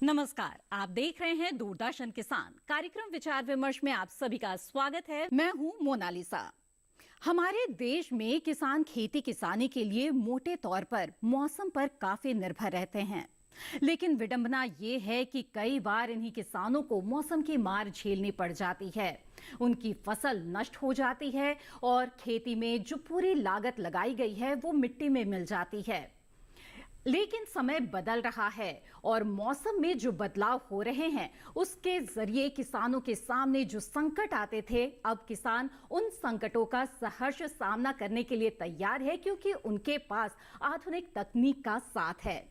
नमस्कार, आप देख रहे हैं दूरदर्शन किसान कार्यक्रम विचार विमर्श में आप सभी का स्वागत है। मैं हूं मोनालिसा। हमारे देश में किसान खेती किसानी के लिए मोटे तौर पर मौसम पर काफी निर्भर रहते हैं, लेकिन विडंबना ये है कि कई बार इन्हीं किसानों को मौसम की मार झेलनी पड़ जाती है। उनकी फसल नष्ट हो जाती है और खेती में जो पूरी लागत लगाई गई है वो मिट्टी में मिल जाती है। लेकिन समय बदल रहा है और मौसम में जो बदलाव हो रहे हैं उसके जरिए किसानों के सामने जो संकट आते थे, अब किसान उन संकटों का सहर्ष सामना करने के लिए तैयार है, क्योंकि उनके पास आधुनिक तकनीक का साथ है।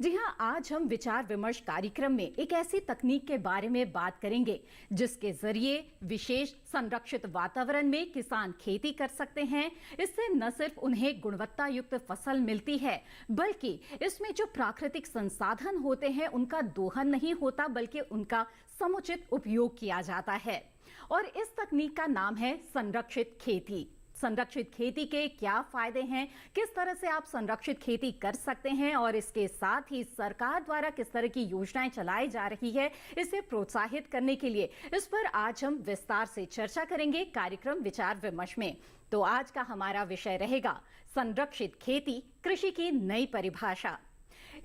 जी हां, आज हम विचार विमर्श कार्यक्रम में एक ऐसी तकनीक के बारे में बात करेंगे जिसके जरिए विशेष संरक्षित वातावरण में किसान खेती कर सकते हैं। इससे न सिर्फ उन्हें गुणवत्ता युक्त फसल मिलती है, बल्कि इसमें जो प्राकृतिक संसाधन होते हैं उनका दोहन नहीं होता, बल्कि उनका समुचित उपयोग किया जाता है। और इस तकनीक का नाम है संरक्षित खेती। संरक्षित खेती के क्या फायदे हैं, किस तरह से आप संरक्षित खेती कर सकते हैं और इसके साथ ही सरकार द्वारा किस तरह की योजनाएं चलाई जा रही है इसे प्रोत्साहित करने के लिए, इस पर आज हम विस्तार से चर्चा करेंगे कार्यक्रम विचार विमर्श में। तो आज का हमारा विषय रहेगा संरक्षित खेती, कृषि की नई परिभाषा।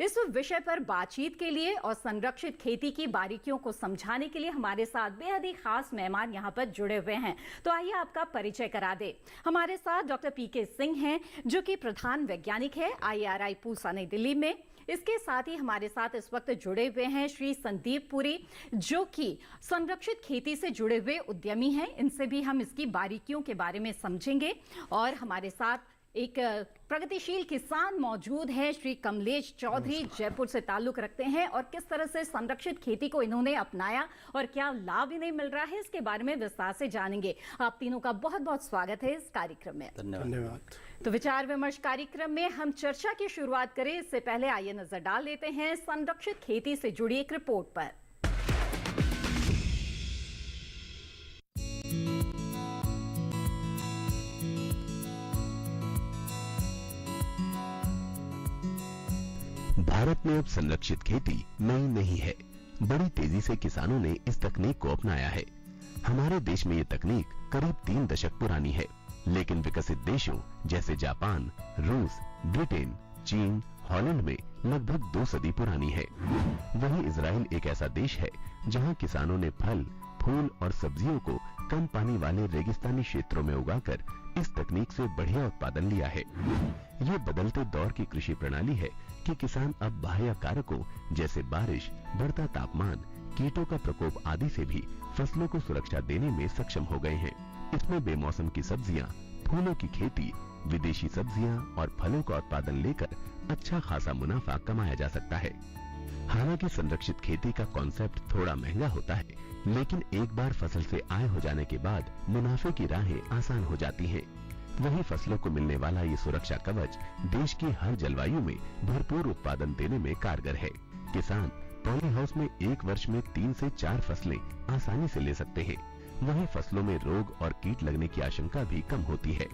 इस विषय पर बातचीत के लिए और संरक्षित खेती की बारीकियों को समझाने के लिए हमारे साथ बेहद ही खास मेहमान यहाँ पर जुड़े हुए हैं। तो आइए आपका परिचय करा दे। हमारे साथ डॉक्टर पीके सिंह हैं, जो कि प्रधान वैज्ञानिक है IRI पूसा नई दिल्ली में। इसके साथ ही हमारे साथ इस वक्त जुड़े हुए हैं श्री संदीप पुरी, जो कि संरक्षित खेती से जुड़े हुए उद्यमी हैं। इनसे भी हम इसकी बारीकियों के बारे में समझेंगे। और हमारे साथ एक प्रगतिशील किसान मौजूद है, श्री कमलेश चौधरी, जयपुर से ताल्लुक रखते हैं और किस तरह से संरक्षित खेती को इन्होंने अपनाया और क्या लाभ इन्हें मिल रहा है, इसके बारे में विस्तार से जानेंगे। आप तीनों का बहुत बहुत स्वागत है इस कार्यक्रम में। धन्यवाद। तो विचार विमर्श कार्यक्रम में हम चर्चा की शुरुआत करें, इससे पहले आइए नजर डाल लेते हैं संरक्षित खेती से जुड़ी एक रिपोर्ट पर। भारत में अब संरक्षित खेती नई नहीं है। बड़ी तेजी से किसानों ने इस तकनीक को अपनाया है। हमारे देश में ये तकनीक करीब 3 दशक पुरानी है, लेकिन विकसित देशों जैसे जापान, रूस, ब्रिटेन, चीन, हॉलैंड में लगभग 2 सदी पुरानी है। वहीं इजराइल एक ऐसा देश है जहां किसानों ने फल, फूल और सब्जियों को कम पानी वाले रेगिस्तानी क्षेत्रों में उगाकर इस तकनीक से बढ़िया उत्पादन लिया है। ये बदलते दौर की कृषि प्रणाली है कि किसान अब बाह्य कारकों जैसे बारिश, बढ़ता तापमान, कीटों का प्रकोप आदि से भी फसलों को सुरक्षा देने में सक्षम हो गए हैं। इसमें बेमौसम की सब्जियां, फूलों की खेती, विदेशी सब्जियां और फलों का उत्पादन लेकर अच्छा खासा मुनाफा कमाया जा सकता है। हालांकि संरक्षित खेती का कॉन्सेप्ट थोड़ा महंगा होता है, लेकिन एक बार फसल से आय हो जाने के बाद मुनाफे की राहें आसान हो जाती हैं। वहीं फसलों को मिलने वाला ये सुरक्षा कवच देश की हर जलवायु में भरपूर उत्पादन देने में कारगर है। किसान पॉली हाउस में एक वर्ष में 3 से 4 फसलें आसानी से ले सकते हैं। वहीं फसलों में रोग और कीट लगने की आशंका भी कम होती है।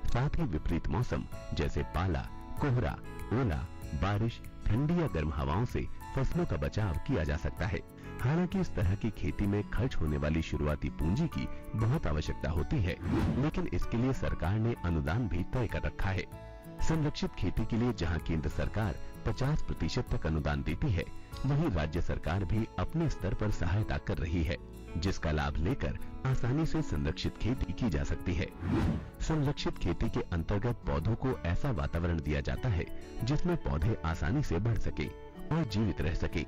साथ ही विपरीत मौसम जैसे पाला, कोहरा, ओला, बारिश, ठंडी या गर्म हवाओं से फसलों का बचाव किया जा सकता है। हालांकि इस तरह की खेती में खर्च होने वाली शुरुआती पूंजी की बहुत आवश्यकता होती है, लेकिन इसके लिए सरकार ने अनुदान भी तय कर रखा है। संरक्षित खेती के लिए जहां केंद्र सरकार 50% तक अनुदान देती है, वहीं राज्य सरकार भी अपने स्तर पर सहायता कर रही है, जिसका लाभ लेकर आसानी से संरक्षित खेती की जा सकती है। संरक्षित खेती के अंतर्गत पौधों को ऐसा वातावरण दिया जाता है जिसमें पौधे आसानी से बढ़ सके और जीवित रह सके।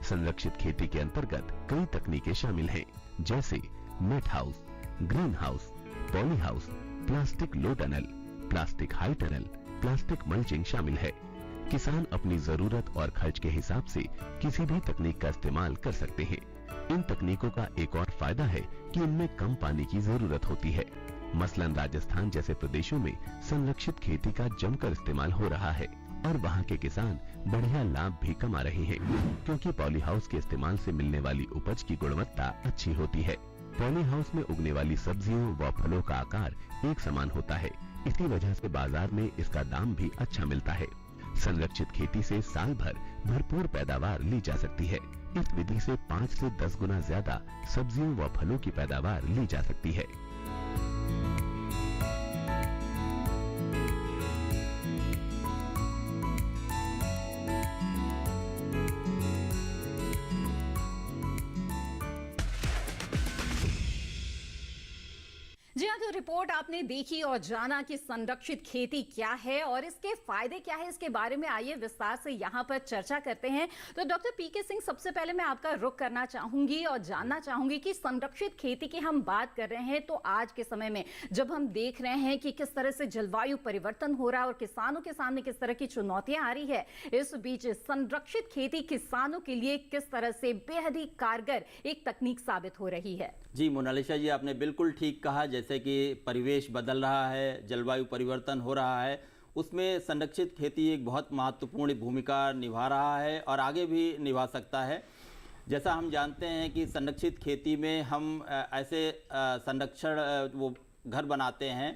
संरक्षित खेती के अंतर्गत कई तकनीकें शामिल हैं, जैसे net house, green house, poly house, plastic low tunnel, plastic high tunnel, plastic mulching शामिल है। किसान अपनी जरूरत और खर्च के हिसाब से किसी भी तकनीक का इस्तेमाल कर सकते हैं। इन तकनीकों का एक और फायदा है कि इनमें कम पानी की जरूरत होती है। मसलन राजस्थान जैसे प्रदेशों में संरक्षित खेती का जमकर इस्तेमाल हो रहा है और वहाँ के किसान बढ़िया लाभ भी कमा रहे हैं, क्योंकि पॉली हाउस के इस्तेमाल से मिलने वाली उपज की गुणवत्ता अच्छी होती है। पॉली हाउस में उगने वाली सब्जियों व फलों का आकार एक समान होता है, इसी वजह से बाजार में इसका दाम भी अच्छा मिलता है। संरक्षित खेती से साल भर भरपूर पैदावार ली जा सकती है। इस विधि से 5 से 10 गुना ज्यादा सब्जियों व फलों की पैदावार ली जा सकती है। जी हाँ, तो रिपोर्ट आपने देखी और जाना कि संरक्षित खेती क्या है और इसके फायदे क्या है। इसके बारे में आइए विस्तार से यहाँ पर चर्चा करते हैं। तो डॉक्टर पीके सिंह, सबसे पहले मैं आपका रुख करना चाहूंगी और जानना चाहूंगी कि संरक्षित खेती की हम बात कर रहे हैं, तो आज के समय में जब हम देख रहे हैं कि किस तरह से जलवायु परिवर्तन हो रहा है और किसानों के सामने किस तरह की चुनौतियां आ रही है, इस बीच संरक्षित खेती किसानों के लिए किस तरह से बेहद ही कारगर एक तकनीक साबित हो रही है। जी मोनालिसा जी, आपने बिल्कुल ठीक कहा। जैसे कि परिवेश बदल रहा है, जलवायु परिवर्तन हो रहा है, उसमें संरक्षित खेती एक बहुत महत्वपूर्ण भूमिका निभा रहा है और आगे भी निभा सकता है। जैसा हम जानते हैं कि संरक्षित खेती में हम ऐसे संरक्षण वो घर बनाते हैं,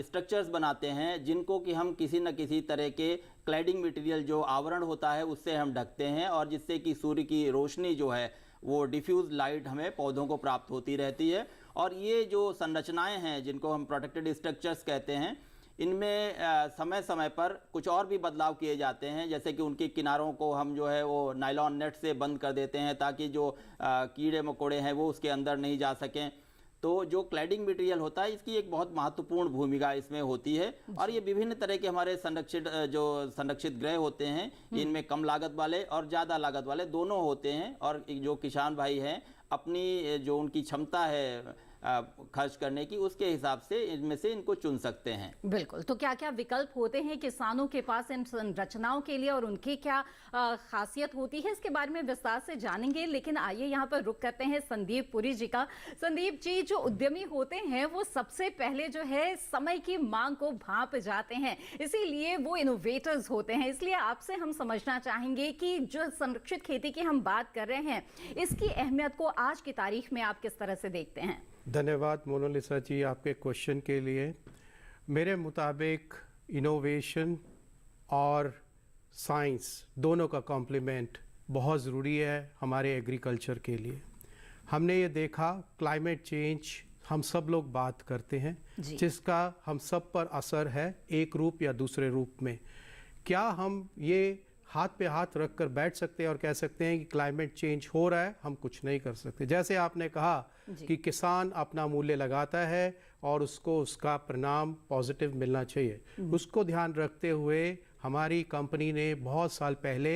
स्ट्रक्चर्स बनाते हैं जिनको कि हम किसी न किसी तरह के क्लैडिंग मटेरियल जो आवरण होता है उससे हम ढकते हैं, और जिससे कि सूर्य की रोशनी जो है वो डिफ्यूज लाइट हमें पौधों को प्राप्त होती रहती है। और ये जो संरचनाएं हैं जिनको हम प्रोटेक्टेड स्ट्रक्चर्स कहते हैं, इनमें समय समय पर कुछ और भी बदलाव किए जाते हैं। जैसे कि उनके किनारों को हम जो है वो नायलॉन नेट से बंद कर देते हैं ताकि जो कीड़े मकोड़े हैं वो उसके अंदर नहीं जा सकें। तो जो क्लैडिंग मटेरियल होता है इसकी एक बहुत महत्वपूर्ण भूमिका इसमें होती है। और ये विभिन्न तरह के हमारे संरक्षित गृह होते हैं, इनमें कम लागत वाले और ज़्यादा लागत वाले दोनों होते हैं। और जो किसान भाई हैं अपनी जो उनकी क्षमता है खर्च करने की, उसके हिसाब से इनमें से इनको चुन सकते हैं। बिल्कुल। तो क्या क्या विकल्प होते हैं किसानों के पास इन संरचनाओं के लिए और उनकी क्या खासियत होती है, इसके बारे में विस्तार से जानेंगे। लेकिन आइए यहाँ पर रुक करते हैं संदीप पुरी जी का। संदीप जी, जो उद्यमी होते हैं वो सबसे पहले जो है समय की मांग को भांप जाते हैं, इसीलिए वो इनोवेटर्स होते हैं। इसलिए आपसे हम समझना चाहेंगे कि जो संरक्षित खेती की हम बात कर रहे हैं, इसकी अहमियत को आज की तारीख में आप किस तरह से देखते हैं? धन्यवाद मोनालिसा जी आपके क्वेश्चन के लिए। मेरे मुताबिक इनोवेशन और साइंस दोनों का कॉम्प्लीमेंट बहुत ज़रूरी है हमारे एग्रीकल्चर के लिए। हमने ये देखा क्लाइमेट चेंज हम सब लोग बात करते हैं, जिसका हम सब पर असर है एक रूप या दूसरे रूप में। क्या हम ये हाथ पे हाथ रख कर बैठ सकते हैं और कह सकते हैं कि क्लाइमेट चेंज हो रहा है, हम कुछ नहीं कर सकते? जैसे आपने कहा कि किसान अपना मूल्य लगाता है और उसको उसका परिणाम पॉजिटिव मिलना चाहिए, उसको ध्यान रखते हुए हमारी कंपनी ने बहुत साल पहले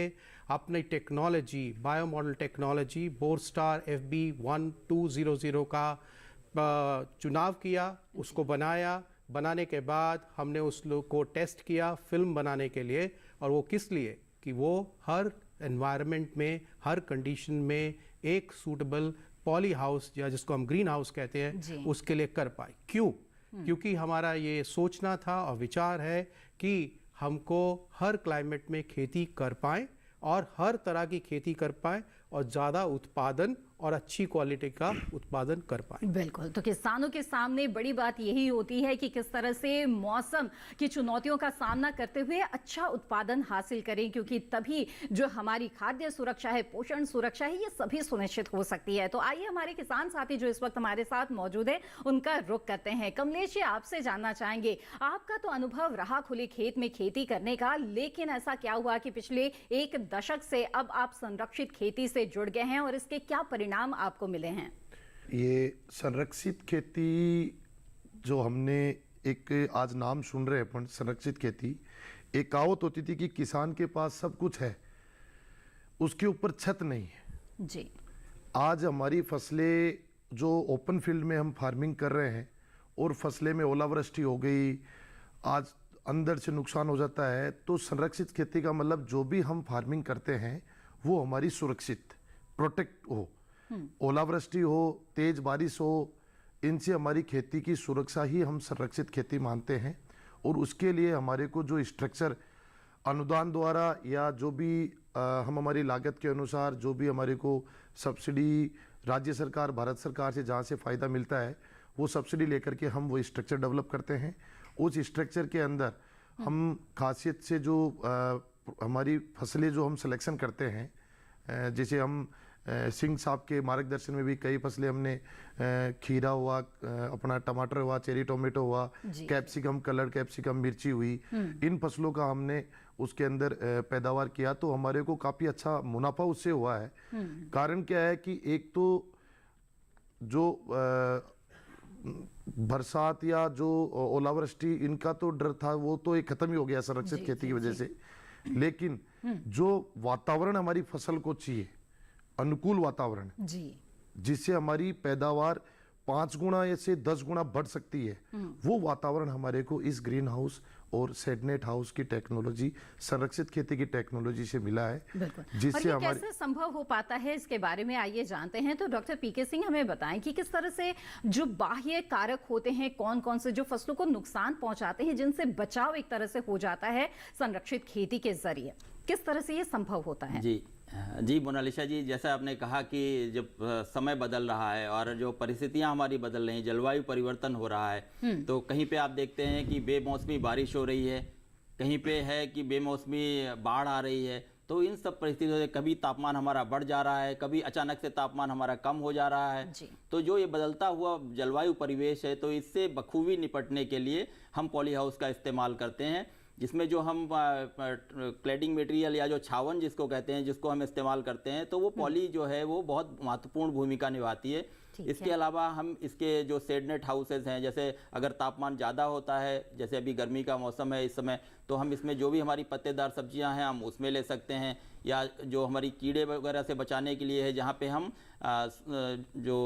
अपनी technology, bio model technology Borstar FB1200 का चुनाव किया, उसको बनाया। बनाने के बाद हमने उस लोग को टेस्ट किया फिल्म बनाने के लिए, और वो किस लिए कि वो हर एनवायरनमेंट में, हर कंडीशन में एक सूटेबल पॉली हाउस या जिसको हम ग्रीन हाउस कहते हैं उसके लिए कर पाए। क्यों? क्योंकि हमारा ये सोचना था और विचार है कि हमको हर क्लाइमेट में खेती कर पाएँ और हर तरह की खेती कर पाएँ और ज़्यादा उत्पादन और अच्छी क्वालिटी का उत्पादन कर पाए। बिल्कुल। तो किसानों के सामने बड़ी बात यही होती है कि किस तरह से मौसम की चुनौतियों का सामना करते हुए अच्छा उत्पादन हासिल करें, क्योंकि तभी जो हमारी खाद्य सुरक्षा है, पोषण सुरक्षा है, ये सभी सुनिश्चित हो सकती है। तो आइए हमारे किसान साथी जो इस वक्त हमारे साथ मौजूद है उनका रुख करते हैं। कमलेश जी, आपसे जानना चाहेंगे, आपका तो अनुभव रहा खुले खेत में खेती करने का, लेकिन ऐसा क्या हुआ कि पिछले एक दशक से अब आप संरक्षित खेती से जुड़ गए हैं और इसके क्या परिणाम आपको मिले हैं? ये संरक्षित खेती जो हमने एक आज नाम सुन रहे हैं अपन, संरक्षित खेती, एक कहावत होती थी कि किसान के पास सब कुछ है, उसके ऊपर छत नहीं है जी। आज हमारी फसलें जो ओपन फील्ड में हम फार्मिंग कर रहे हैं और फसलें में ओलावृष्टि हो गई, आज अंदर से नुकसान हो जाता है। तो संरक्षित खेती का मतलब जो भी हम फार्मिंग करते हैं वो हमारी सुरक्षित प्रोटेक्ट हो, ओलावृष्टि हो, तेज बारिश हो, इनसे हमारी खेती की सुरक्षा ही हम संरक्षित खेती मानते हैं। और उसके लिए हमारे को जो स्ट्रक्चर अनुदान द्वारा या जो भी हम हमारी लागत के अनुसार जो भी हमारे को सब्सिडी राज्य सरकार, भारत सरकार से जहाँ से फ़ायदा मिलता है वो सब्सिडी लेकर के हम वो स्ट्रक्चर डेवलप करते हैं। उस स्ट्रक्चर के अंदर हम खासियत से जो हमारी फसलें जो हम सिलेक्शन करते हैं, जैसे हम सिंह साहब के मार्गदर्शन में भी कई फसलें हमने खीरा हुआ, अपना टमाटर हुआ, चेरी टोमेटो हुआ, कैप्सिकम, कलर कैप्सिकम, मिर्ची हुई, इन फसलों का हमने उसके अंदर पैदावार किया तो हमारे को काफ़ी अच्छा मुनाफा उससे हुआ है। कारण क्या है कि एक तो जो बरसात या जो ओलावृष्टि इनका तो डर था वो तो एक खत्म ही हो गया संरक्षित खेती की वजह से, लेकिन जो वातावरण हमारी फसल को चाहिए, अनुकूल वातावरण जी, जिससे हमारी पैदावार 5 गुना या से 10 गुना बढ़ सकती है, वो वातावरण हमारे को इस ग्रीन हाउस और सेडनेट हाउस की टेक्नोलॉजी, संरक्षित खेती की टेक्नोलॉजी से मिला है। बिल्कुल। जिससे और ये हमारे कैसे संभव हो पाता है, इसके बारे में आइए जानते हैं। तो डॉक्टर पीके सिंह हमें बताएं कि किस तरह से जो बाह्य कारक होते हैं, कौन कौन से जो फसलों को नुकसान पहुंचाते हैं, जिनसे बचाव एक तरह से हो जाता है संरक्षित खेती के जरिए, किस तरह से ये संभव होता है? जी मोनालिसा जी, जैसा आपने कहा कि जब समय बदल रहा है और जो परिस्थितियां हमारी बदल रही हैं, जलवायु परिवर्तन हो रहा है, तो कहीं पे आप देखते हैं कि बेमौसमी बारिश हो रही है, कहीं पे है कि बेमौसमी बाढ़ आ रही है। तो इन सब परिस्थितियों से कभी तापमान हमारा बढ़ जा रहा है, कभी अचानक से तापमान हमारा कम हो जा रहा है। तो जो ये बदलता हुआ जलवायु परिवेश है, तो इससे बखूबी निपटने के लिए हम पॉली हाउस का इस्तेमाल करते हैं, जिसमें जो हम क्लैडिंग मटेरियल या जो छावन जिसको कहते हैं, जिसको हम इस्तेमाल करते हैं, तो वो पॉली जो है वो बहुत महत्वपूर्ण भूमिका निभाती है। इसके अलावा हम इसके जो सेडनेट हाउसेज हैं, जैसे अगर तापमान ज़्यादा होता है, जैसे अभी गर्मी का मौसम है इस समय, तो हम इसमें जो भी हमारी पत्तेदार सब्जियां हैं हम उसमें ले सकते हैं, या जो हमारी कीड़े वगैरह से बचाने के लिए है, जहाँ पे हम जो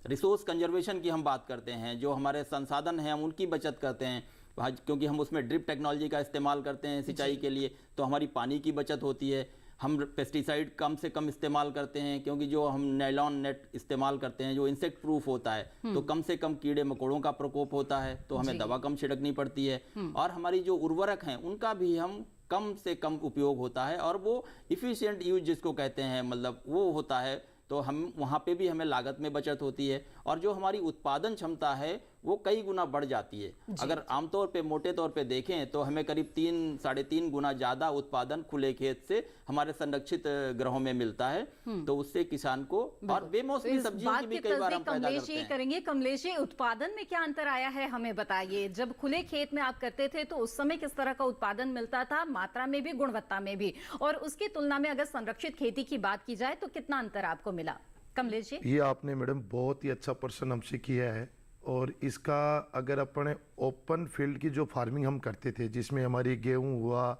रिसोर्स कंजर्वेशन की हम बात करते हैं, जो हमारे संसाधन हैं हम उनकी बचत करते हैं, क्योंकि हम उसमें ड्रिप टेक्नोलॉजी का इस्तेमाल करते हैं सिंचाई के लिए, तो हमारी पानी की बचत होती है। हम पेस्टिसाइड कम से कम इस्तेमाल करते हैं, क्योंकि जो हम नायलॉन नेट इस्तेमाल करते हैं जो इंसेक्ट प्रूफ होता है, तो कम से कम कीड़े मकोड़ों का प्रकोप होता है, तो हमें दवा कम छिड़कनी पड़ती है। और हमारी जो उर्वरक हैं उनका भी हम कम से कम उपयोग होता है, और वो इफिशिएंट यूज जिसको कहते हैं, मतलब वो होता है, तो हम वहाँ पे भी हमें लागत में बचत होती है, और जो हमारी उत्पादन क्षमता है वो कई गुना बढ़ जाती है। अगर आमतौर पे मोटे तौर पे देखें तो हमें करीब 3-3.5 गुना ज़्यादा उत्पादन खुले खेत से हमारे संरक्षित ग्रहों में मिलता है, तो उससे किसान को, और बेमौसमी सब्जियों की भी कई बार हम पैदा करते हैं। करेंगे कमलेश जी, उत्पादन में क्या अंतर आया है हमें बताइए। जब खुले खेत में आप करते थे तो उस समय किस तरह का उत्पादन मिलता था, मात्रा में भी गुणवत्ता में भी, और उसकी तुलना में अगर संरक्षित खेती की बात की जाए तो कितना अंतर आपको मिला? कमलेश जी, ये आपने मैडम बहुत ही अच्छा प्रश्न हमसे किया है। और इसका अगर अपने ओपन फील्ड की जो फार्मिंग हम करते थे, जिसमें हमारी गेहूं हुआ,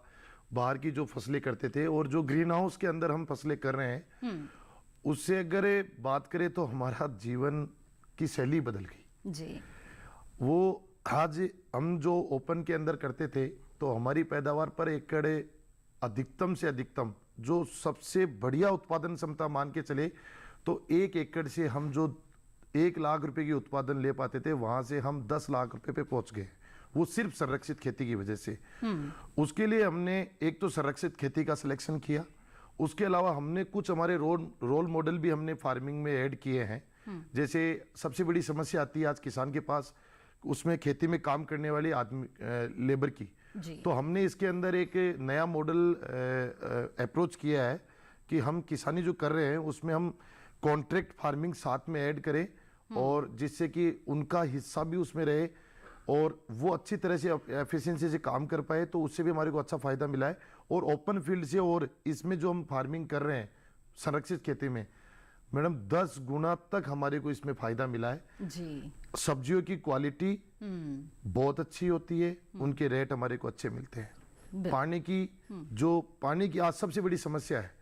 बाहर की जो फसलें करते थे, और जो ग्रीन हाउस के अंदर हम फसलें कर रहे हैं, उससे अगर बात करें तो हमारा जीवन की शैली बदल गई जी। वो आज हम जो ओपन के अंदर करते थे तो हमारी पैदावार पर एकड़ अधिकतम से अधिकतम, जो सबसे बढ़िया उत्पादन क्षमता मान के चले तो 1 एकड़ से हम जो 1 लाख रुपए की उत्पादन ले पाते थे, वहां से हम 10 लाख रुपए पे पहुंच गए, वो सिर्फ संरक्षित खेती की वजह से। उसके लिए हमने एक तो संरक्षित खेती का सिलेक्शन किया, उसके अलावा हमने कुछ हमारे रोल मॉडल भी हमने फार्मिंग में ऐड किए हैं। जैसे सबसे बड़ी समस्या आती है आज किसान के पास, उसमें खेती में काम करने वाले आदमी, लेबर की, तो हमने इसके अंदर एक नया मॉडल अप्रोच किया है कि हम किसानी जो कर रहे हैं उसमें हम कॉन्ट्रैक्ट फार्मिंग साथ में ऐड करें, और जिससे कि उनका हिस्सा भी उसमें रहे और वो अच्छी तरह से एफिशिएंसी से काम कर पाए, तो उससे भी हमारे को अच्छा फायदा मिला है। और ओपन फील्ड से और इसमें जो हम फार्मिंग कर रहे हैं संरक्षित खेती में, मैडम 10 गुना तक हमारे को इसमें फायदा मिला है जी। सब्जियों की क्वालिटी बहुत अच्छी होती है, उनके रेट हमारे को अच्छे मिलते हैं। पानी की आज सबसे बड़ी समस्या है,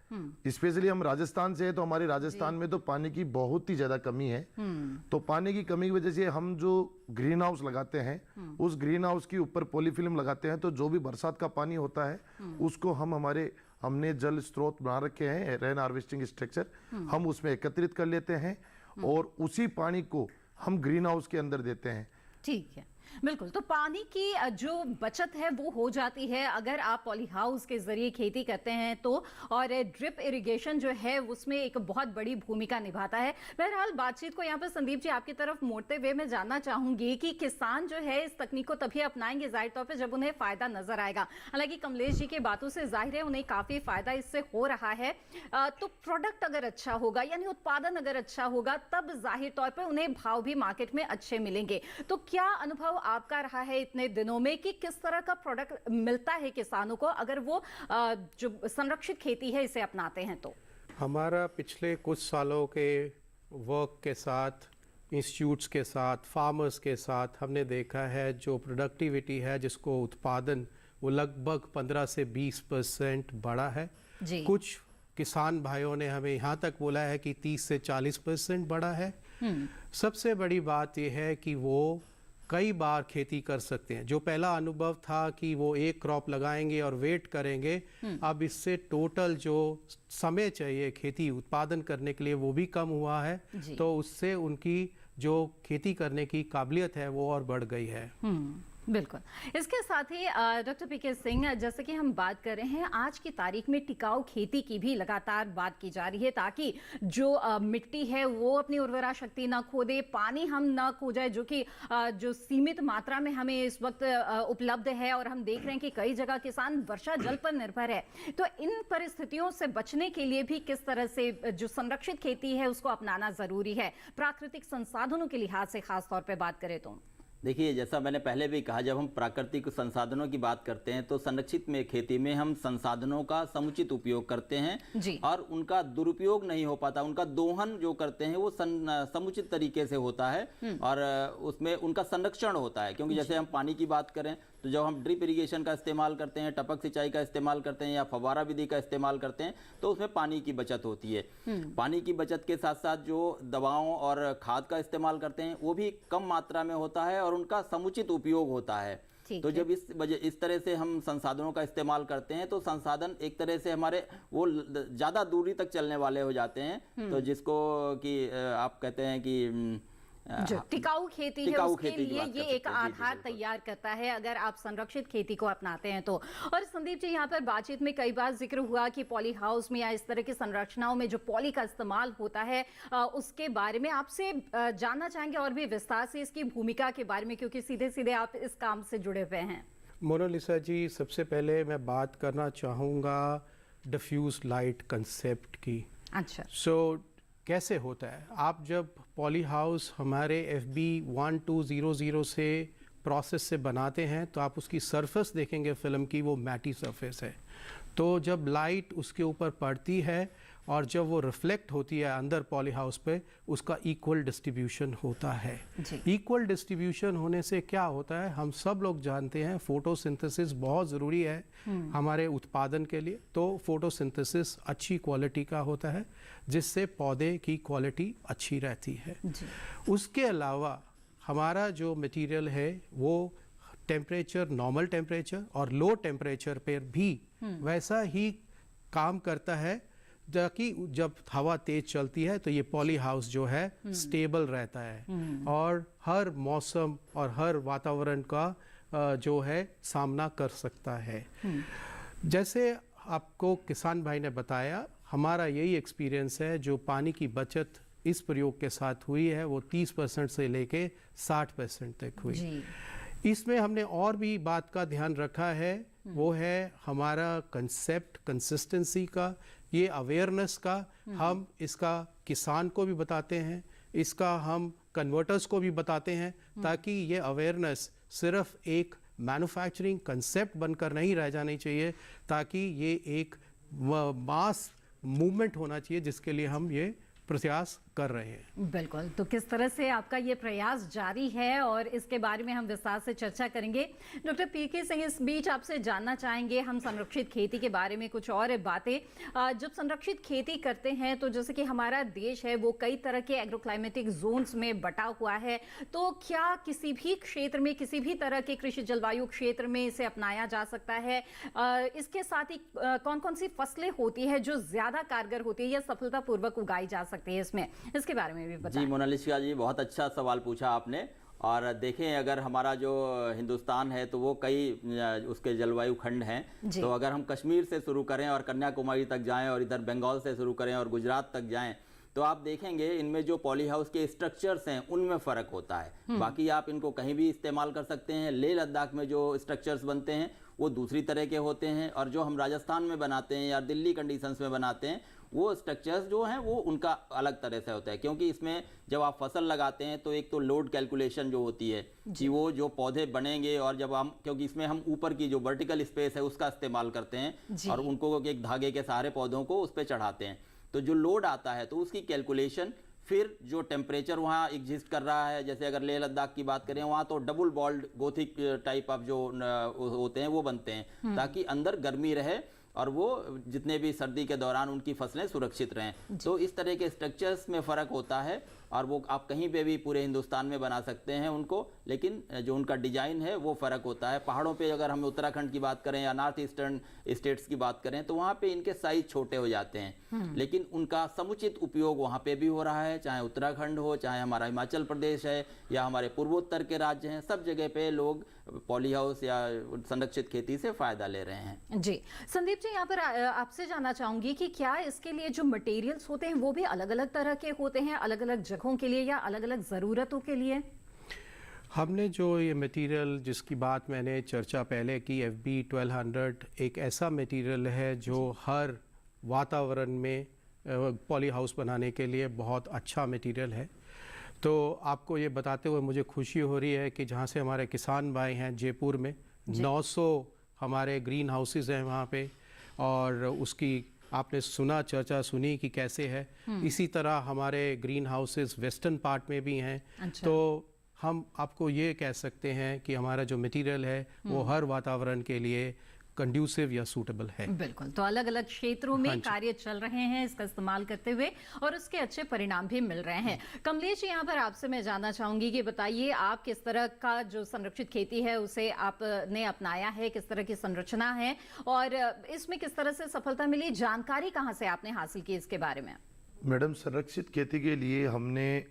स्पेशली हम राजस्थान से हैं, तो हमारे राजस्थान में तो पानी की बहुत ही ज्यादा कमी है। तो पानी की कमी की वजह से हम जो ग्रीन हाउस लगाते हैं, उस ग्रीन हाउस के ऊपर पॉलीफिल्म लगाते हैं, तो जो भी बरसात का पानी होता है उसको हमने जल स्रोत बना रखे हैं, रेन हार्वेस्टिंग स्ट्रक्चर, हम उसमें एकत्रित कर लेते हैं और उसी पानी को हम ग्रीन हाउस के अंदर देते हैं। ठीक है, बिल्कुल। तो पानी की जो बचत है वो हो जाती है अगर आप पॉली हाउस के जरिए खेती करते हैं तो, और ड्रिप इरिगेशन जो है उसमें एक बहुत बड़ी भूमिका निभाता है। बहरहाल बातचीत को यहाँ पर संदीप जी आपकी तरफ मोड़ते हुए मैं जानना चाहूंगी कि किसान जो है इस तकनीक को तभी अपनाएंगे जाहिर तौर पर जब उन्हें फायदा नजर आएगा। हालांकि कमलेश जी की बातों से जाहिर है उन्हें काफी फायदा इससे हो रहा है। तो प्रोडक्ट अगर अच्छा होगा यानी उत्पादन अगर अच्छा होगा तब जाहिर तौर पर उन्हें भाव भी मार्केट में अच्छे मिलेंगे। तो क्या अनुभव आपका रहा है इतने दिनों में कि किस तरह का प्रोडक्ट मिलता है किसानों को अगर वो जो संरक्षित खेती है इसे अपनाते हैं तो? हमारा पिछले कुछ सालों के वर्क के साथ, इंस्टीट्यूट्स के साथ, फार्मर्स के साथ हमने देखा है जो प्रोडक्टिविटी है, जिसको उत्पादन, वो लगभग 15 से 20% बढ़ा है जी। कुछ किसान भाइयों ने हमें यहाँ तक बोला है कि 30 से 40% बढ़ा है। सबसे बड़ी बात यह है कि वो कई बार खेती कर सकते हैं। जो पहला अनुभव था कि वो एक क्रॉप लगाएंगे और वेट करेंगे, अब इससे टोटल जो समय चाहिए खेती उत्पादन करने के लिए वो भी कम हुआ है। तो उससे उनकी जो खेती करने की काबिलियत है वो और बढ़ गई है। बिल्कुल। इसके साथ ही डॉक्टर पीके सिंह, जैसे कि हम बात कर रहे हैं आज की तारीख में टिकाऊ खेती की भी लगातार बात की जा रही है ताकि जो मिट्टी है वो अपनी उर्वरा शक्ति ना खो दे, पानी हम ना खो जाए जो कि जो सीमित मात्रा में हमें इस वक्त उपलब्ध है, और हम देख रहे हैं कि कई जगह किसान वर्षा जल पर निर्भर है। तो इन परिस्थितियों से बचने के लिए भी किस तरह से जो संरक्षित खेती है उसको अपनाना जरूरी है, प्राकृतिक संसाधनों के लिहाज से खास तौर पर बात करें तो? देखिए, जैसा मैंने पहले भी कहा, जब हम प्राकृतिक संसाधनों की बात करते हैं तो संरक्षित में खेती में हम संसाधनों का समुचित उपयोग करते हैं जी। और उनका दुरुपयोग नहीं हो पाता। उनका दोहन जो करते हैं वो समुचित तरीके से होता है और उसमें उनका संरक्षण होता है। क्योंकि जैसे हम पानी की बात करें तो जब हम ड्रिप इरिगेशन का इस्तेमाल करते हैं, टपक सिंचाई का इस्तेमाल करते हैं या फव्वारा विधि का इस्तेमाल करते हैं तो उसमें पानी की बचत होती है। पानी की बचत के साथ साथ जो दवाओं और खाद का इस्तेमाल करते हैं वो भी कम मात्रा में होता है और उनका समुचित उपयोग होता है। तो जब इस तरह से हम संसाधनों का इस्तेमाल करते हैं तो संसाधन एक तरह से हमारे वो ज्यादा दूरी तक चलने वाले हो जाते हैं। तो जिसको कि आप कहते हैं कि जो टिकाऊ खेती है उसके लिए ये एक आधार तैयार करता है अगर आप संरक्षित खेती को अपनाते हैं तो। और संदीप जी, यहाँ पर बातचीत में कई बार जिक्र हुआ कि पॉली हाउस में या इस तरह की संरचनाओं में जो पॉली का इस्तेमाल होता है उसके बारे में आपसे जानना चाहेंगे और भी विस्तार से इसकी भूमिका के बारे में, क्योंकि सीधे सीधे आप इस काम से जुड़े हुए हैं। मोनालिसा जी, सबसे पहले मैं बात करना चाहूँगा डिफ्यूज लाइट कंसेप्ट की। अच्छा। कैसे होता है, आप जब पॉली हाउस हमारे FB 1200 से प्रोसेस से बनाते हैं तो आप उसकी सरफेस देखेंगे फिल्म की, वो मैटी सरफेस है। तो जब लाइट उसके ऊपर पड़ती है और जब वो रिफ्लेक्ट होती है अंदर पॉली हाउस पे, उसका इक्वल डिस्ट्रीब्यूशन होता है। इक्वल डिस्ट्रीब्यूशन होने से क्या होता है, हम सब लोग जानते हैं फोटोसिंथेसिस बहुत ज़रूरी है हमारे उत्पादन के लिए। तो फोटोसिंथेसिस अच्छी क्वालिटी का होता है जिससे पौधे की क्वालिटी अच्छी रहती है। उसके अलावा हमारा जो मटेरियल है वो टेम्परेचर, नॉर्मल टेम्परेचर और लो टेम्परेचर पर भी वैसा ही काम करता है ताकि जब हवा तेज चलती है तो ये पॉली हाउस जो है स्टेबल रहता है और हर मौसम और हर वातावरण का जो है सामना कर सकता है। जैसे आपको किसान भाई ने बताया, हमारा यही एक्सपीरियंस है, जो पानी की बचत इस प्रयोग के साथ हुई है वो 30% से लेके 60% तक हुई। इसमें हमने और भी बात का ध्यान रखा है, वो है हमारा कंसेप्ट कंसिस्टेंसी का, ये अवेयरनेस का। हम इसका किसान को भी बताते हैं, इसका हम कन्वर्टर्स को भी बताते हैं ताकि ये अवेयरनेस सिर्फ एक मैन्युफैक्चरिंग कंसेप्ट बनकर नहीं रह जानी चाहिए, ताकि ये एक मास मूवमेंट होना चाहिए जिसके लिए हम ये प्रयास कर रहे हैं। बिल्कुल। तो किस तरह से आपका ये प्रयास जारी है और इसके बारे में हम विस्तार से चर्चा करेंगे। डॉक्टर पीके सिंह, इस बीच आपसे जानना चाहेंगे हम संरक्षित खेती के बारे में कुछ और बातें। जब संरक्षित खेती करते हैं तो जैसे कि हमारा देश है वो कई तरह के एग्रोक्लाइमेटिक जोन्स में बटा हुआ है, तो क्या किसी भी क्षेत्र में, किसी भी तरह के कृषि जलवायु क्षेत्र में इसे अपनाया जा सकता है? इसके साथ ही कौन कौन सी फसलें होती है जो ज्यादा कारगर होती है या सफलतापूर्वक उगाई जा सकती है इसमें, इसके बारे में भी बताएं। जी मोनालिसा जी, बहुत अच्छा सवाल पूछा आपने। और देखें अगर हमारा जो हिंदुस्तान है तो वो कई उसके जलवायु खंड हैं, तो अगर हम कश्मीर से शुरू करें और कन्याकुमारी तक जाएं और इधर बंगाल से शुरू करें और गुजरात तक जाएं, तो आप देखेंगे इनमें जो पॉली हाउस के स्ट्रक्चर्स हैं उनमें फ़र्क होता है। बाकी आप इनको कहीं भी इस्तेमाल कर सकते हैं। लेह लद्दाख में जो स्ट्रक्चर्स बनते हैं वो दूसरी तरह के होते हैं, और जो हम राजस्थान में बनाते हैं या दिल्ली कंडीशंस में बनाते हैं वो स्ट्रक्चर्स जो हैं वो उनका अलग तरह से होता है। क्योंकि इसमें जब आप फसल लगाते हैं तो एक तो लोड कैलकुलेशन जो होती है कि वो जो पौधे बनेंगे, और जब हम, क्योंकि इसमें हम ऊपर की जो वर्टिकल स्पेस है उसका इस्तेमाल करते हैं और उनको एक धागे के सहारे पौधों को उस पर चढ़ाते हैं, तो जो लोड आता है तो उसकी कैलकुलेशन, फिर जो टेम्परेचर वहाँ एग्जिस्ट कर रहा है, जैसे अगर लेह लद्दाख की बात करें वहाँ तो double bold gothic type of जो होते हैं वो बनते हैं ताकि अंदर गर्मी रहे और वो जितने भी सर्दी के दौरान उनकी फसलें सुरक्षित रहें। तो इस तरह के स्ट्रक्चर्स में फ़र्क होता है, और वो आप कहीं पे भी पूरे हिंदुस्तान में बना सकते हैं उनको, लेकिन जो उनका डिजाइन है वो फ़र्क होता है। पहाड़ों पे अगर हम उत्तराखंड की बात करें या नॉर्थ ईस्टर्न स्टेट्स की बात करें तो वहाँ पे इनके साइज छोटे हो जाते हैं, लेकिन उनका समुचित उपयोग वहाँ पे भी हो रहा है, चाहे उत्तराखंड हो, चाहे हमारा हिमाचल प्रदेश है या हमारे पूर्वोत्तर के राज्य हैं, सब जगह पे लोग पॉली हाउस या संरक्षित खेती से फ़ायदा ले रहे हैं। जी संदीप जी, यहाँ पर आपसे जानना चाहूंगी कि क्या इसके लिए जो मटेरियल्स होते हैं वो भी अलग अलग तरह के होते हैं, अलग अलग जगहों के लिए या अलग अलग ज़रूरतों के लिए? हमने जो ये मटेरियल जिसकी बात मैंने चर्चा पहले की, FB 1200 एक ऐसा मटेरियल है जो हर वातावरण में पॉली हाउस बनाने के लिए बहुत अच्छा मटेरियल है। तो आपको ये बताते हुए मुझे खुशी हो रही है कि जहाँ से हमारे किसान भाई हैं जयपुर में 900 हमारे ग्रीन हाउसेस हैं वहाँ पे, और उसकी आपने सुना, चर्चा सुनी कि कैसे है। इसी तरह हमारे ग्रीन हाउसेस वेस्टर्न पार्ट में भी हैं। तो हम आपको ये कह सकते हैं कि हमारा जो मटेरियल है वो हर वातावरण के लिए कंड्यूसिव या सूटेबल है। बिल्कुल, तो अलग अलग क्षेत्रों में कार्य चल रहे हैं इसका इस्तेमाल करते हुए, और उसके अच्छे परिणाम भी मिल रहे हैं। कमलेश जी, यहाँ पर आपसे मैं जानना चाहूंगी कि बताइए आप किस तरह का जो संरक्षित खेती है उसे आपने अपनाया है, किस तरह की संरचना है और इसमें किस तरह से सफलता मिली, जानकारी कहाँ से आपने हासिल की इसके बारे में? मैडम, संरक्षित खेती के लिए हमने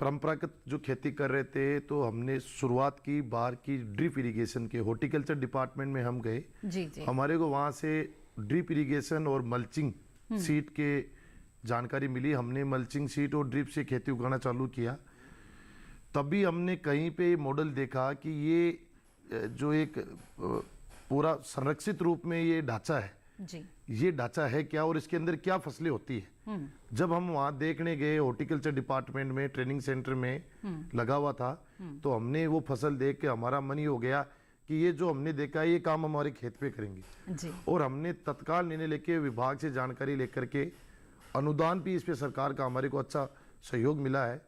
परंपरागत जो खेती कर रहे थे तो हमने शुरुआत की बाहर की ड्रिप इरिगेशन के हॉर्टिकल्चर डिपार्टमेंट में हम गए। जी जी। हमारे को वहाँ से ड्रिप इरिगेशन और मल्चिंग सीट के जानकारी मिली। हमने मल्चिंग सीट और ड्रिप से खेती उगाना चालू किया। तभी हमने कहीं पे मॉडल देखा कि ये जो एक पूरा संरक्षित रूप में ये ढांचा है जी, ये ढांचा है क्या और इसके अंदर क्या फसलें होती है। जब हम वहाँ देखने गए हॉर्टिकल्चर डिपार्टमेंट में ट्रेनिंग सेंटर में लगा हुआ था, तो हमने वो फसल देख के हमारा मन ही हो गया कि ये जो हमने देखा है ये काम हमारे खेत पे करेंगे जी। और हमने तत्काल निर्णय लेके विभाग से जानकारी लेकर के अनुदान भी इस पे सरकार का हमारे को अच्छा सहयोग मिला है।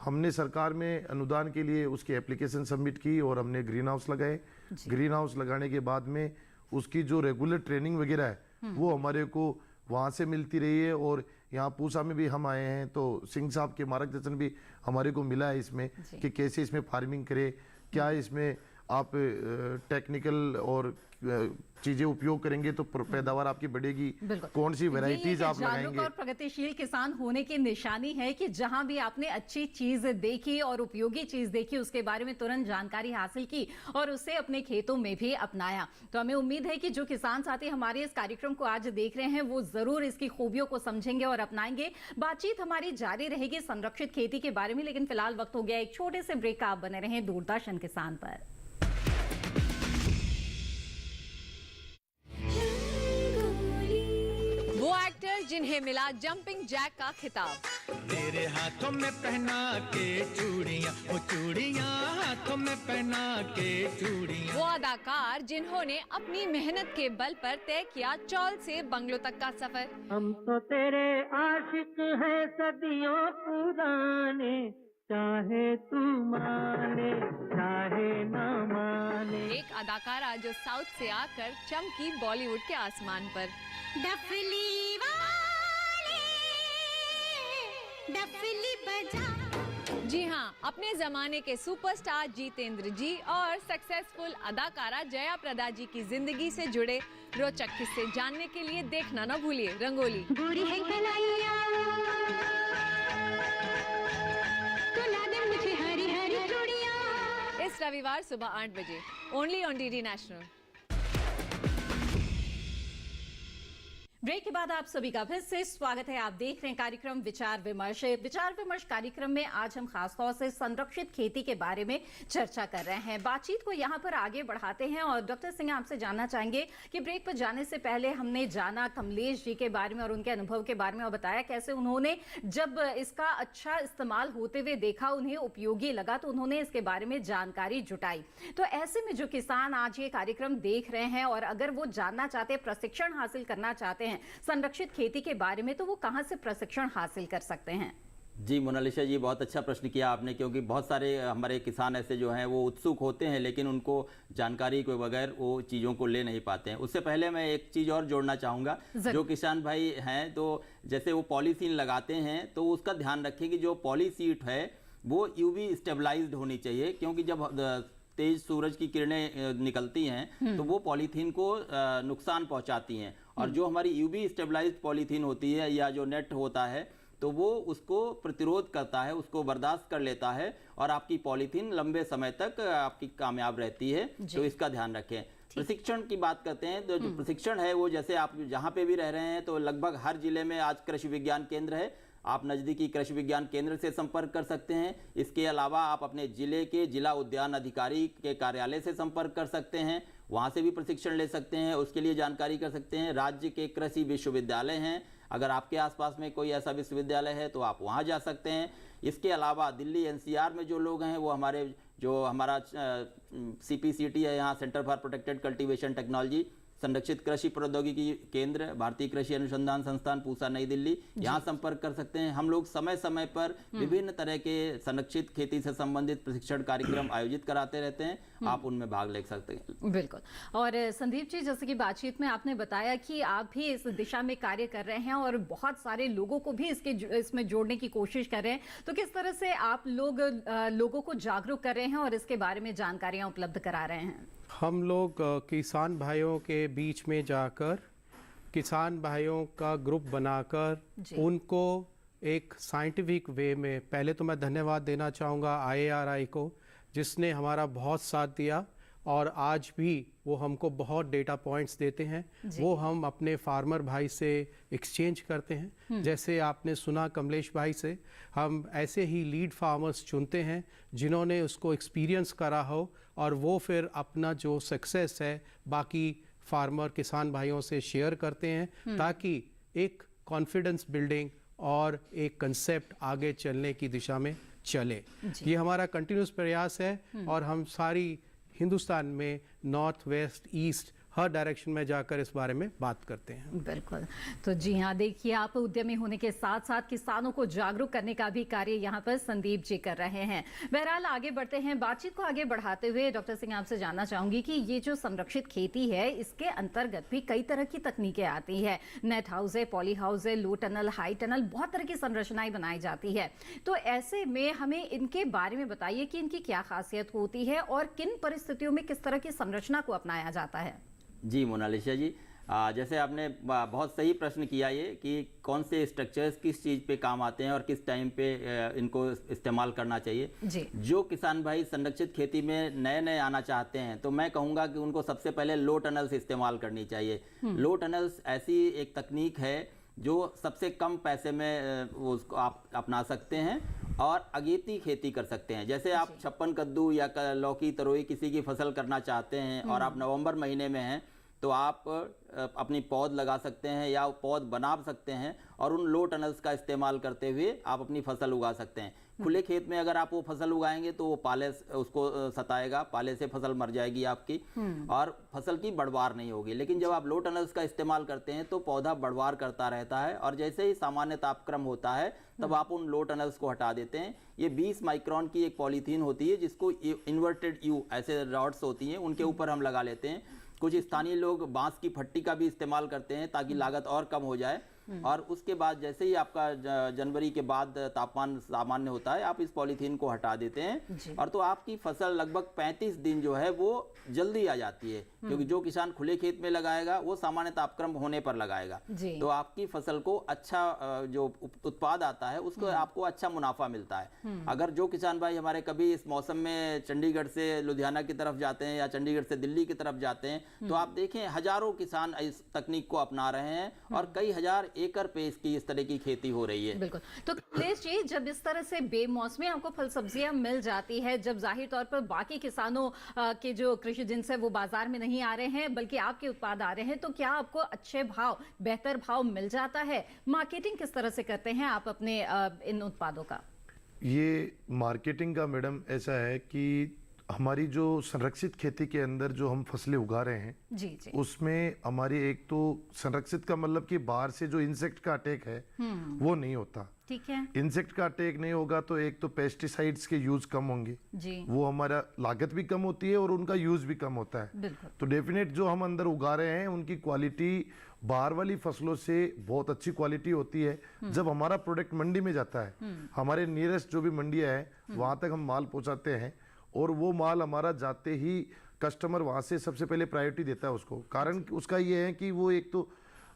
हमने सरकार में अनुदान के लिए उसकी एप्लीकेशन सबमिट की और हमने ग्रीन हाउस लगाए। ग्रीन हाउस लगाने के बाद में उसकी जो रेगुलर ट्रेनिंग वगैरह है वो हमारे को वहाँ से मिलती रही है। और यहाँ पूसा में भी हम आए हैं तो सिंह साहब के मार्गदर्शन भी हमारे को मिला है इसमें कि कैसे इसमें फार्मिंग करे, क्या इसमें आप टेक्निकल और चीजें उपयोग करेंगे तो पैदावार आपकी बढ़ेगी, कौन सी वैरायटीज आप लगाएंगे। और प्रगतिशील किसान होने की निशानी है कि जहां भी आपने अच्छी चीज देखी और उपयोगी चीज देखी उसके बारे में तुरंत जानकारी हासिल की और उसे अपने खेतों में भी अपनाया। तो हमें उम्मीद है कि जो किसान साथी हमारे इस कार्यक्रम को आज देख रहे हैं वो जरूर इसकी खूबियों को समझेंगे और अपनाएंगे। बातचीत हमारी जारी रहेगी संरक्षित खेती के बारे में, लेकिन फिलहाल वक्त हो गया एक छोटे से ब्रेक का। आप बने रहें दूरदर्शन किसान पर। वो एक्टर जिन्हें मिला जंपिंग जैक का खिताब, तेरे हाथों में पहना के चूड़ियां, वो चूड़ियां हाथों में पहना के चूड़ियां। वो अदाकार जिन्होंने अपनी मेहनत के बल पर तय किया चौल से बंगलों तक का सफर। हम तो तेरे आशिक हैं सदियों पुराने, चाहे तू माने चाहे ना माने। एक अदाकारा जो साउथ से आकर चमकी बॉलीवुड के आसमान पर। डफली वाले डफली बजा। जी हाँ, अपने जमाने के सुपरस्टार जितेंद्र जी और सक्सेसफुल अदाकारा जया प्रदा जी की जिंदगी से जुड़े रोचक किस्से जानने के लिए देखना न भूलिए रंगोली। गोरी है कलाइया, तो ला दे मुझे हरी हरी चूड़ियां। इस रविवार सुबह 8 बजे only on DD National. Break के बाद आप सभी का फिर से स्वागत है। आप देख रहे हैं कार्यक्रम विचार विमर्श। विचार विमर्श कार्यक्रम में आज हम खासतौर से संरक्षित खेती के बारे में चर्चा कर रहे हैं। बातचीत को यहाँ पर आगे बढ़ाते हैं और डॉक्टर सिंह आपसे जानना चाहेंगे कि ब्रेक पर जाने से पहले हमने जाना कमलेश जी के बारे में और उनके अनुभव के बारे में और बताया कैसे उन्होंने जब इसका अच्छा इस्तेमाल होते हुए देखा, उन्हें उपयोगी लगा तो उन्होंने इसके बारे में जानकारी जुटाई। तो ऐसे में जो किसान आज ये कार्यक्रम देख रहे हैं और अगर वो जानना चाहते हैं, प्रशिक्षण हासिल करना चाहते हैं संरक्षित खेती के बारे में, तो वो कहां से प्रशिक्षण हासिल कर सकते हैं? जी मोनालिसा जी, बहुत अच्छा प्रश्न किया आपने, क्योंकि बहुत सारे हमारे किसान ऐसे जो हैं वो उत्सुक होते हैं लेकिन उनको जानकारी के बगैर वो चीज़ों को ले नहीं पाते हैं। उससे पहले मैं एक चीज़ और जोड़ना चाहूँगा, जो किसान भाई हैं तो जैसे वो पॉलीथीन लगाते हैं तो उसका ध्यान रखें कि जो पॉलीसीट है वो यूवी स्टेबलाइज्ड होनी चाहिए, क्योंकि जब तेज सूरज की किरणें निकलती हैं तो वो पॉलीथीन को नुकसान पहुंचाती हैं। और जो हमारी यूवी स्टेबलाइज्ड पॉलीथीन होती है या जो नेट होता है तो वो उसको प्रतिरोध करता है, उसको बर्दाश्त कर लेता है और आपकी पॉलीथीन लंबे समय तक आपकी कामयाब रहती है। तो इसका ध्यान रखें। प्रशिक्षण की बात करते हैं तो जो प्रशिक्षण है वो, जैसे आप जहाँ पे भी रह रहे हैं तो लगभग हर जिले में आज कृषि विज्ञान केंद्र है। आप नज़दीकी कृषि विज्ञान केंद्र से संपर्क कर सकते हैं। इसके अलावा आप अपने जिले के जिला उद्यान अधिकारी के कार्यालय से संपर्क कर सकते हैं, वहाँ से भी प्रशिक्षण ले सकते हैं, उसके लिए जानकारी कर सकते हैं। राज्य के कृषि विश्वविद्यालय हैं, अगर आपके आसपास में कोई ऐसा विश्वविद्यालय है तो आप वहाँ जा सकते हैं। इसके अलावा दिल्ली एनसीआर में जो लोग हैं वो हमारा CPCT है, यहाँ centre for protected cultivation technology, संरक्षित कृषि प्रौद्योगिकी केंद्र, भारतीय कृषि अनुसंधान संस्थान पूसा नई दिल्ली, यहाँ संपर्क कर सकते हैं। हम लोग समय समय पर विभिन्न तरह के संरक्षित खेती से संबंधित प्रशिक्षण कार्यक्रम आयोजित कराते रहते हैं, आप उनमें भाग ले सकते हैं। बिल्कुल। और संदीप जी, जैसे कि बातचीत में आपने बताया कि आप भी इस दिशा में कार्य कर रहे हैं और बहुत सारे लोगों को भी इसमें जोड़ने की कोशिश कर रहे हैं, तो किस तरह से आप लोगों को जागरूक कर रहे हैं और इसके बारे में जानकारियां उपलब्ध करा रहे हैं? हम लोग किसान भाइयों के बीच में जाकर किसान भाइयों का ग्रुप बनाकर उनको एक साइंटिफिक वे में, पहले तो मैं धन्यवाद देना चाहूँगा IARI को, जिसने हमारा बहुत साथ दिया और आज भी वो हमको बहुत डेटा पॉइंट्स देते हैं, वो हम अपने फार्मर भाई से एक्सचेंज करते हैं। जैसे आपने सुना कमलेश भाई से, हम ऐसे ही लीड फार्मर्स चुनते हैं जिन्होंने उसको एक्सपीरियंस करा हो और वो फिर अपना जो सक्सेस है बाकी फार्मर किसान भाइयों से शेयर करते हैं, ताकि एक कॉन्फिडेंस बिल्डिंग और एक कंसेप्ट आगे चलने की दिशा में चले। ये हमारा कंटिन्यूस प्रयास है और हम सारी हिंदुस्तान में नॉर्थ वेस्ट ईस्ट हर डायरेक्शन में जाकर इस बारे में बात करते हैं। बिल्कुल। तो जी हाँ, देखिए आप उद्यमी होने के साथ साथ किसानों को जागरूक करने का भी कार्य यहाँ पर संदीप जी कर रहे हैं। बहरहाल आगे बढ़ते हैं, बातचीत को आगे बढ़ाते हुए डॉक्टर सिंह आपसे जानना चाहूंगी कि ये जो संरक्षित खेती है इसके अंतर्गत भी कई तरह की तकनीकें आती है। नेट हाउस है, पॉली हाउस है, लो टनल, हाई टनल, बहुत तरह की संरचनाएं बनाई जाती है। तो ऐसे में हमें इनके बारे में बताइए कि इनकी क्या खासियत होती है और किन परिस्थितियों में किस तरह की संरचना को अपनाया जाता है? जी मोनालिसा जी, जैसे आपने बहुत सही प्रश्न किया ये कि कौन से स्ट्रक्चर्स किस चीज़ पे काम आते हैं और किस टाइम पे इनको इस्तेमाल करना चाहिए जी। जो किसान भाई संरक्षित खेती में नए आना चाहते हैं तो मैं कहूँगा कि उनको सबसे पहले लो टनल्स इस्तेमाल करनी चाहिए। लो टनल्स ऐसी एक तकनीक है जो सबसे कम पैसे में उसको आप अपना सकते हैं और अगेती खेती कर सकते हैं। जैसे आप छप्पन कद्दू या लौकी तरोई किसी की फसल करना चाहते हैं और आप नवंबर महीने में हैं तो आप अपनी पौध लगा सकते हैं या पौध बना सकते हैं और उन लो टनल्स का इस्तेमाल करते हुए आप अपनी फसल उगा सकते हैं। खुले खेत में अगर आप वो फसल उगाएंगे तो वो पाले उसको सताएगा, पाले से फसल मर जाएगी आपकी और फसल की बढ़वार नहीं होगी। लेकिन जब आप लो टनल्स का इस्तेमाल करते हैं तो पौधा बढ़वार करता रहता है और जैसे ही सामान्य तापक्रम होता है तब आप उन लो टनल्स को हटा देते हैं। ये 20 माइक्रोन की एक पॉलीथीन होती है जिसको इन्वर्टेड यू ऐसे रॉड्स होती हैं उनके ऊपर हम लगा लेते हैं। कुछ स्थानीय लोग बांस की फट्टी का भी इस्तेमाल करते हैं ताकि लागत और कम हो जाए और उसके बाद जैसे ही आपका जनवरी के बाद तापमान सामान्य होता है, आप इस पॉलीथीन को हटा देते हैं और तो आपकी फसल लगभग 35 दिन जो है वो जल्दी आ जाती है, क्योंकि जो किसान खुले खेत में लगाएगा वो सामान्य तापक्रम होने पर लगाएगा, तो आपकी फसल को अच्छा जो उत्पाद आता है उसको आपको अच्छा मुनाफा मिलता है। अगर जो किसान भाई हमारे कभी इस मौसम में चंडीगढ़ से लुधियाना की तरफ जाते हैं या चंडीगढ़ से दिल्ली की तरफ जाते हैं, तो आप देखें हजारों किसान इस तकनीक को अपना रहे हैं और कई हजार एकड़ पे इसकी इस तरह की खेती हो रही है। बिल्कुल। तो कमलेश जी, जब इस तरह से बेमौसमी आपको फल सब्जियां मिल जाती है, जब जाहिर तौर पर बाकी किसानों के जो कृषि जिन्स है वो बाजार में नहीं आ रहे हैं बल्कि आपके उत्पाद आ रहे हैं, तो क्या आपको अच्छे भाव, बेहतर भाव मिल जाता है? मार्केटिंग किस तरह से करते हैं आप अपने इन उत्पादों का? ये मार्केटिंग का मैडम ऐसा है कि हमारी जो संरक्षित खेती के अंदर जो हम फसलें उगा रहे हैं जी जी, उसमें हमारी एक तो संरक्षित का मतलब कि बाहर से जो इंसेक्ट का अटैक है वो नहीं होता। ठीक है इंसेक्ट का अटैक नहीं होगा तो एक तो पेस्टिसाइड्स के यूज कम होंगे जी, वो हमारा लागत भी कम होती है और उनका यूज भी कम होता है। बिल्कुल। तो डेफिनेट जो हम अंदर उगा रहे हैं उनकी क्वालिटी बाहर वाली फसलों से बहुत अच्छी क्वालिटी होती है। जब हमारा प्रोडक्ट मंडी में जाता है, हमारे नियरेस्ट जो भी मंडियां हैं वहां तक हम माल पहुंचाते हैं और वो माल हमारा जाते ही कस्टमर वहां से सबसे पहले प्रायोरिटी देता है उसको। कारण उसका ये है कि वो एक तो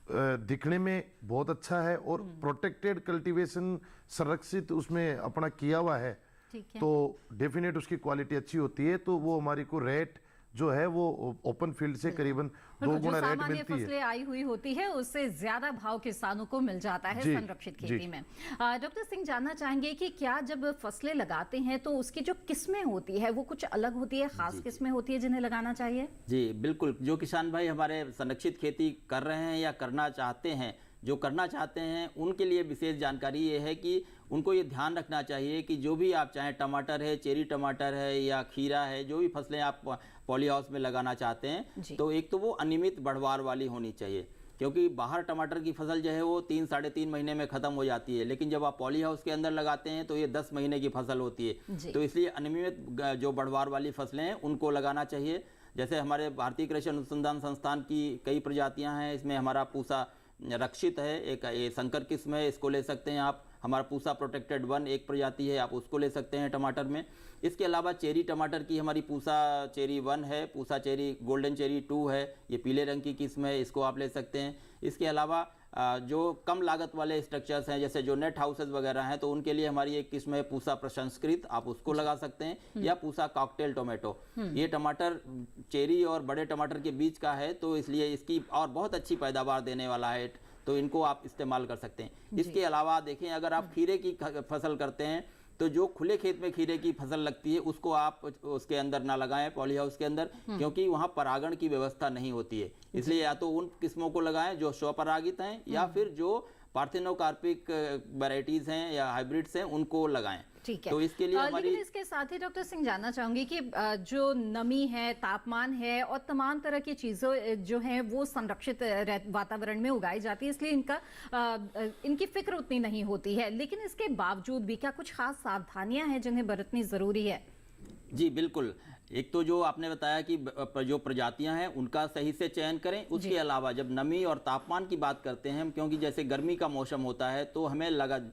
दिखने में बहुत अच्छा है और प्रोटेक्टेड कल्टीवेशन संरक्षित उसमें अपना किया हुआ है, ठीक है। तो डेफिनेट उसकी क्वालिटी अच्छी होती है। तो वो हमारी को रेट जो है वो ओपन फील्ड से करीबन 2 गुना रेट मिलती है। फसलें आई हुई होती है उससे ज्यादा भाव किसानों को मिल जाता है जी, संरक्षित खेती में। डॉक्टर सिंह, जानना चाहेंगे कि क्या जब फसलें लगाते हैं तो उसकी जो किस्में होती है वो कुछ अलग होती है, खास किस्में होती है जिन्हें लगाना चाहिए? जी बिल्कुल, जो किसान भाई हमारे संरक्षित खेती कर रहे हैं या करना चाहते हैं, जो करना चाहते हैं उनके लिए विशेष जानकारी ये है कि उनको ये ध्यान रखना चाहिए कि जो भी आप चाहें, टमाटर है, चेरी टमाटर है या खीरा है, जो भी फसलें आप पॉली हाउस में लगाना चाहते हैं, तो एक तो वो अनियमित बढ़वार वाली होनी चाहिए, क्योंकि बाहर टमाटर की फसल जो है वो 3 साढ़े 3 महीने में ख़त्म हो जाती है, लेकिन जब आप पॉली हाउस के अंदर लगाते हैं तो ये 10 महीने की फसल होती है। तो इसलिए अनियमित जो बढ़वार वाली फसलें हैं उनको लगाना चाहिए। जैसे हमारे भारतीय कृषि अनुसंधान संस्थान की कई प्रजातियां हैं, इसमें हमारा पूसा रक्षित है, एक ये संकर किस्म है, इसको ले सकते हैं आप। हमारा पूसा प्रोटेक्टेड 1 एक प्रजाति है, आप उसको ले सकते हैं टमाटर में। इसके अलावा चेरी टमाटर की हमारी पूसा चेरी 1 है, पूसा चेरी गोल्डन चेरी 2 है, ये पीले रंग की किस्म है, इसको आप ले सकते हैं। इसके अलावा जो कम लागत वाले स्ट्रक्चर्स हैं, जैसे जो नेट हाउसेज वगैरह हैं, तो उनके लिए हमारी एक किस्म है पूसा प्रसंस्कृत, आप उसको लगा सकते हैं, या पूसा कॉकटेल टोमेटो। ये टमाटर चेरी और बड़े टमाटर के बीच का है, तो इसलिए इसकी और बहुत अच्छी पैदावार देने वाला है, तो इनको आप इस्तेमाल कर सकते हैं। इसके अलावा देखें, अगर आप खीरे की फसल करते हैं तो जो खुले खेत में खीरे की फसल लगती है उसको आप उसके अंदर ना लगाएं, पॉली हाउस के अंदर, क्योंकि वहां परागण की व्यवस्था नहीं होती है। इसलिए या तो उन किस्मों को लगाएं जो स्वपरागित हैं, या फिर जो पार्थेनोकार्पिक वैरायटीज हैं या हाइब्रिड्स हैं उनको लगाएं। ठीक है। तो इसके लिए हमारी, लेकिन इसके साथ ही डॉक्टर सिंह जानना चाहूंगी कि जो नमी है, तापमान है और तमाम तरह की चीजें जो हैं वो संरक्षित वातावरण में उगाई जाती है, इसलिए इनकी फिक्र उतनी नहीं होती है, लेकिन इसके बावजूद भी क्या कुछ खास सावधानियां हैं जिन्हें बरतनी जरूरी है? जी बिल्कुल। एक तो जो आपने बताया कि जो प्रजातियां हैं उनका सही से चयन करें। उसके अलावा जब नमी और तापमान की बात करते हैं हम, क्योंकि जैसे गर्मी का मौसम होता है तो हमें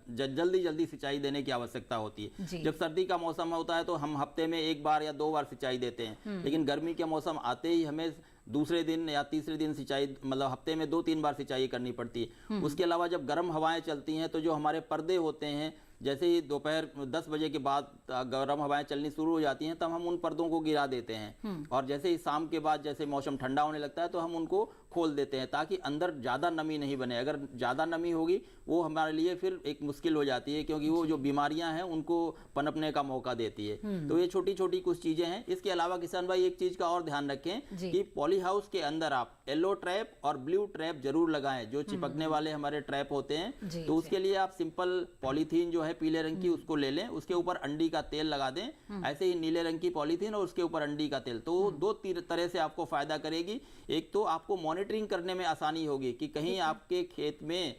जल्दी सिंचाई देने की आवश्यकता होती है। जब सर्दी का मौसम होता है तो हम हफ्ते में 1 बार या 2 बार सिंचाई देते हैं, लेकिन गर्मी के मौसम आते ही हमें दूसरे दिन या तीसरे दिन सिंचाई, मतलब हफ्ते में 2-3 बार सिंचाई करनी पड़ती है। उसके अलावा जब गर्म हवाएं चलती हैं तो जो हमारे पर्दे होते हैं, जैसे ही दोपहर 10 बजे के बाद गर्म हवाएं चलनी शुरू हो जाती हैं तब हम उन पर्दों को गिरा देते हैं, और जैसे ही शाम के बाद जैसे मौसम ठंडा होने लगता है तो हम उनको खोल देते हैं, ताकि अंदर ज़्यादा नमी नहीं बने। अगर ज़्यादा नमी होगी वो हमारे लिए फिर एक मुश्किल हो जाती है, क्योंकि वो जो बीमारियां हैं उनको पनपने का मौका देती है। तो ये छोटी छोटी कुछ चीज़ें हैं। इसके अलावा किसान भाई एक चीज़ का और ध्यान रखें कि पॉली हाउस के अंदर आप येलो ट्रैप और ब्लू ट्रैप जरूर लगाएं, जो चिपकने वाले हमारे ट्रैप होते हैं। तो उसके लिए आप सिंपल पॉलीथीन जो है पीले रंग की, उसको ले लें, उसके ऊपर अंडी का तेल लगा दें, ऐसे ही नीले रंग की पॉलीथीन और उसके ऊपर अंडी का तेल। तो 2 तरह से आपको फायदा करेगी। एक तो आपको मॉनिटरिंग करने में आसानी होगी कि कहीं आपके खेत में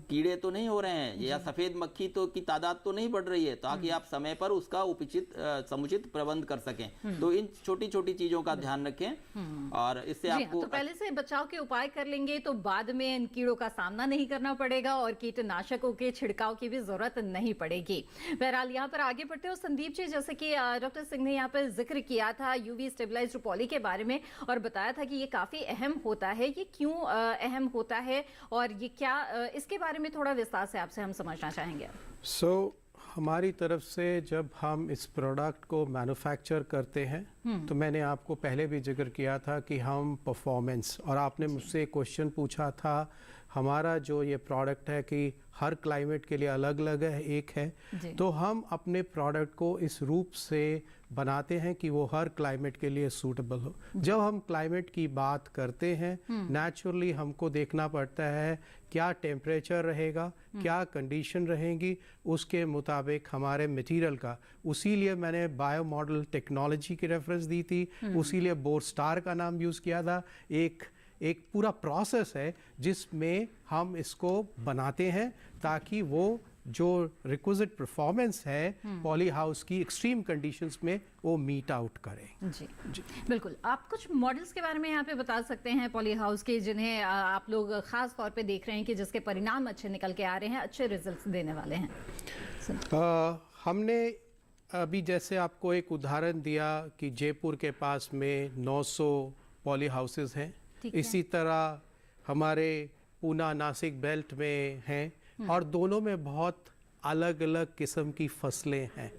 कीड़े तो नहीं हो रहे हैं या सफेद मक्खी तो की तादाद तो नहीं बढ़ रही है, ताकि आप समय पर उसका समुचित प्रबंध कर सकें। तो इन छोटी छोटी चीजों का ध्यान रखें और इससे आपको तो पहले से बचाव के उपाय कर लेंगे तो बाद में इन कीड़ों का सामना नहीं करना पड़ेगा और कीटनाशकों के छिड़काव की भी जरूरत नहीं पड़ेगी। बहरहाल यहाँ पर आगे बढ़ते हो संदीप जी, जैसे कि डॉक्टर सिंह ने यहाँ पर जिक्र किया था यूवी स्टेबलाइज्ड पॉली के बारे में और बताया था कि ये काफी अहम होता है। ये क्यों अहम होता है और ये क्या, इसके बारे में थोड़ा विस्तार से आपसे हम समझना चाहेंगे। हमारी तरफ से जब हम इस प्रोडक्ट को मैन्युफैक्चर करते हैं तो मैंने आपको पहले भी जिक्र किया था कि हम परफॉर्मेंस, और आपने मुझसे क्वेश्चन पूछा था हमारा जो ये प्रोडक्ट है कि हर क्लाइमेट के लिए अलग अलग है, एक है, तो हम अपने प्रोडक्ट को इस रूप से बनाते हैं कि वो हर क्लाइमेट के लिए सूटेबल हो। जब हम क्लाइमेट की बात करते हैं नेचुरली हमको देखना पड़ता है क्या टेम्परेचर रहेगा, क्या कंडीशन रहेगी, उसके मुताबिक हमारे मटेरियल का, उसीलिए मैंने बायो मॉडल टेक्नोलॉजी की रेफरेंस दी थी, उसीलिए बोरस्टार का नाम यूज़ किया था। एक पूरा प्रोसेस है जिसमें हम इसको बनाते हैं ताकि वो जो रिक्विजिट परफॉर्मेंस है पॉली हाउस की एक्सट्रीम कंडीशंस में वो मीट आउट करे। जी बिल्कुल। आप कुछ मॉडल्स के बारे में यहाँ पे बता सकते हैं पॉली हाउस के, जिन्हें आप लोग खास तौर पे देख रहे हैं कि जिसके परिणाम अच्छे निकल के आ रहे हैं, अच्छे रिजल्ट्स देने वाले हैं। हमने अभी जैसे आपको एक उदाहरण दिया कि जयपुर के पास में 900 पॉली हाउसेस हैं, इसी तरह हमारे पूना नासिक बेल्ट में हैं और दोनों में बहुत अलग अलग किस्म की फसलें हैं।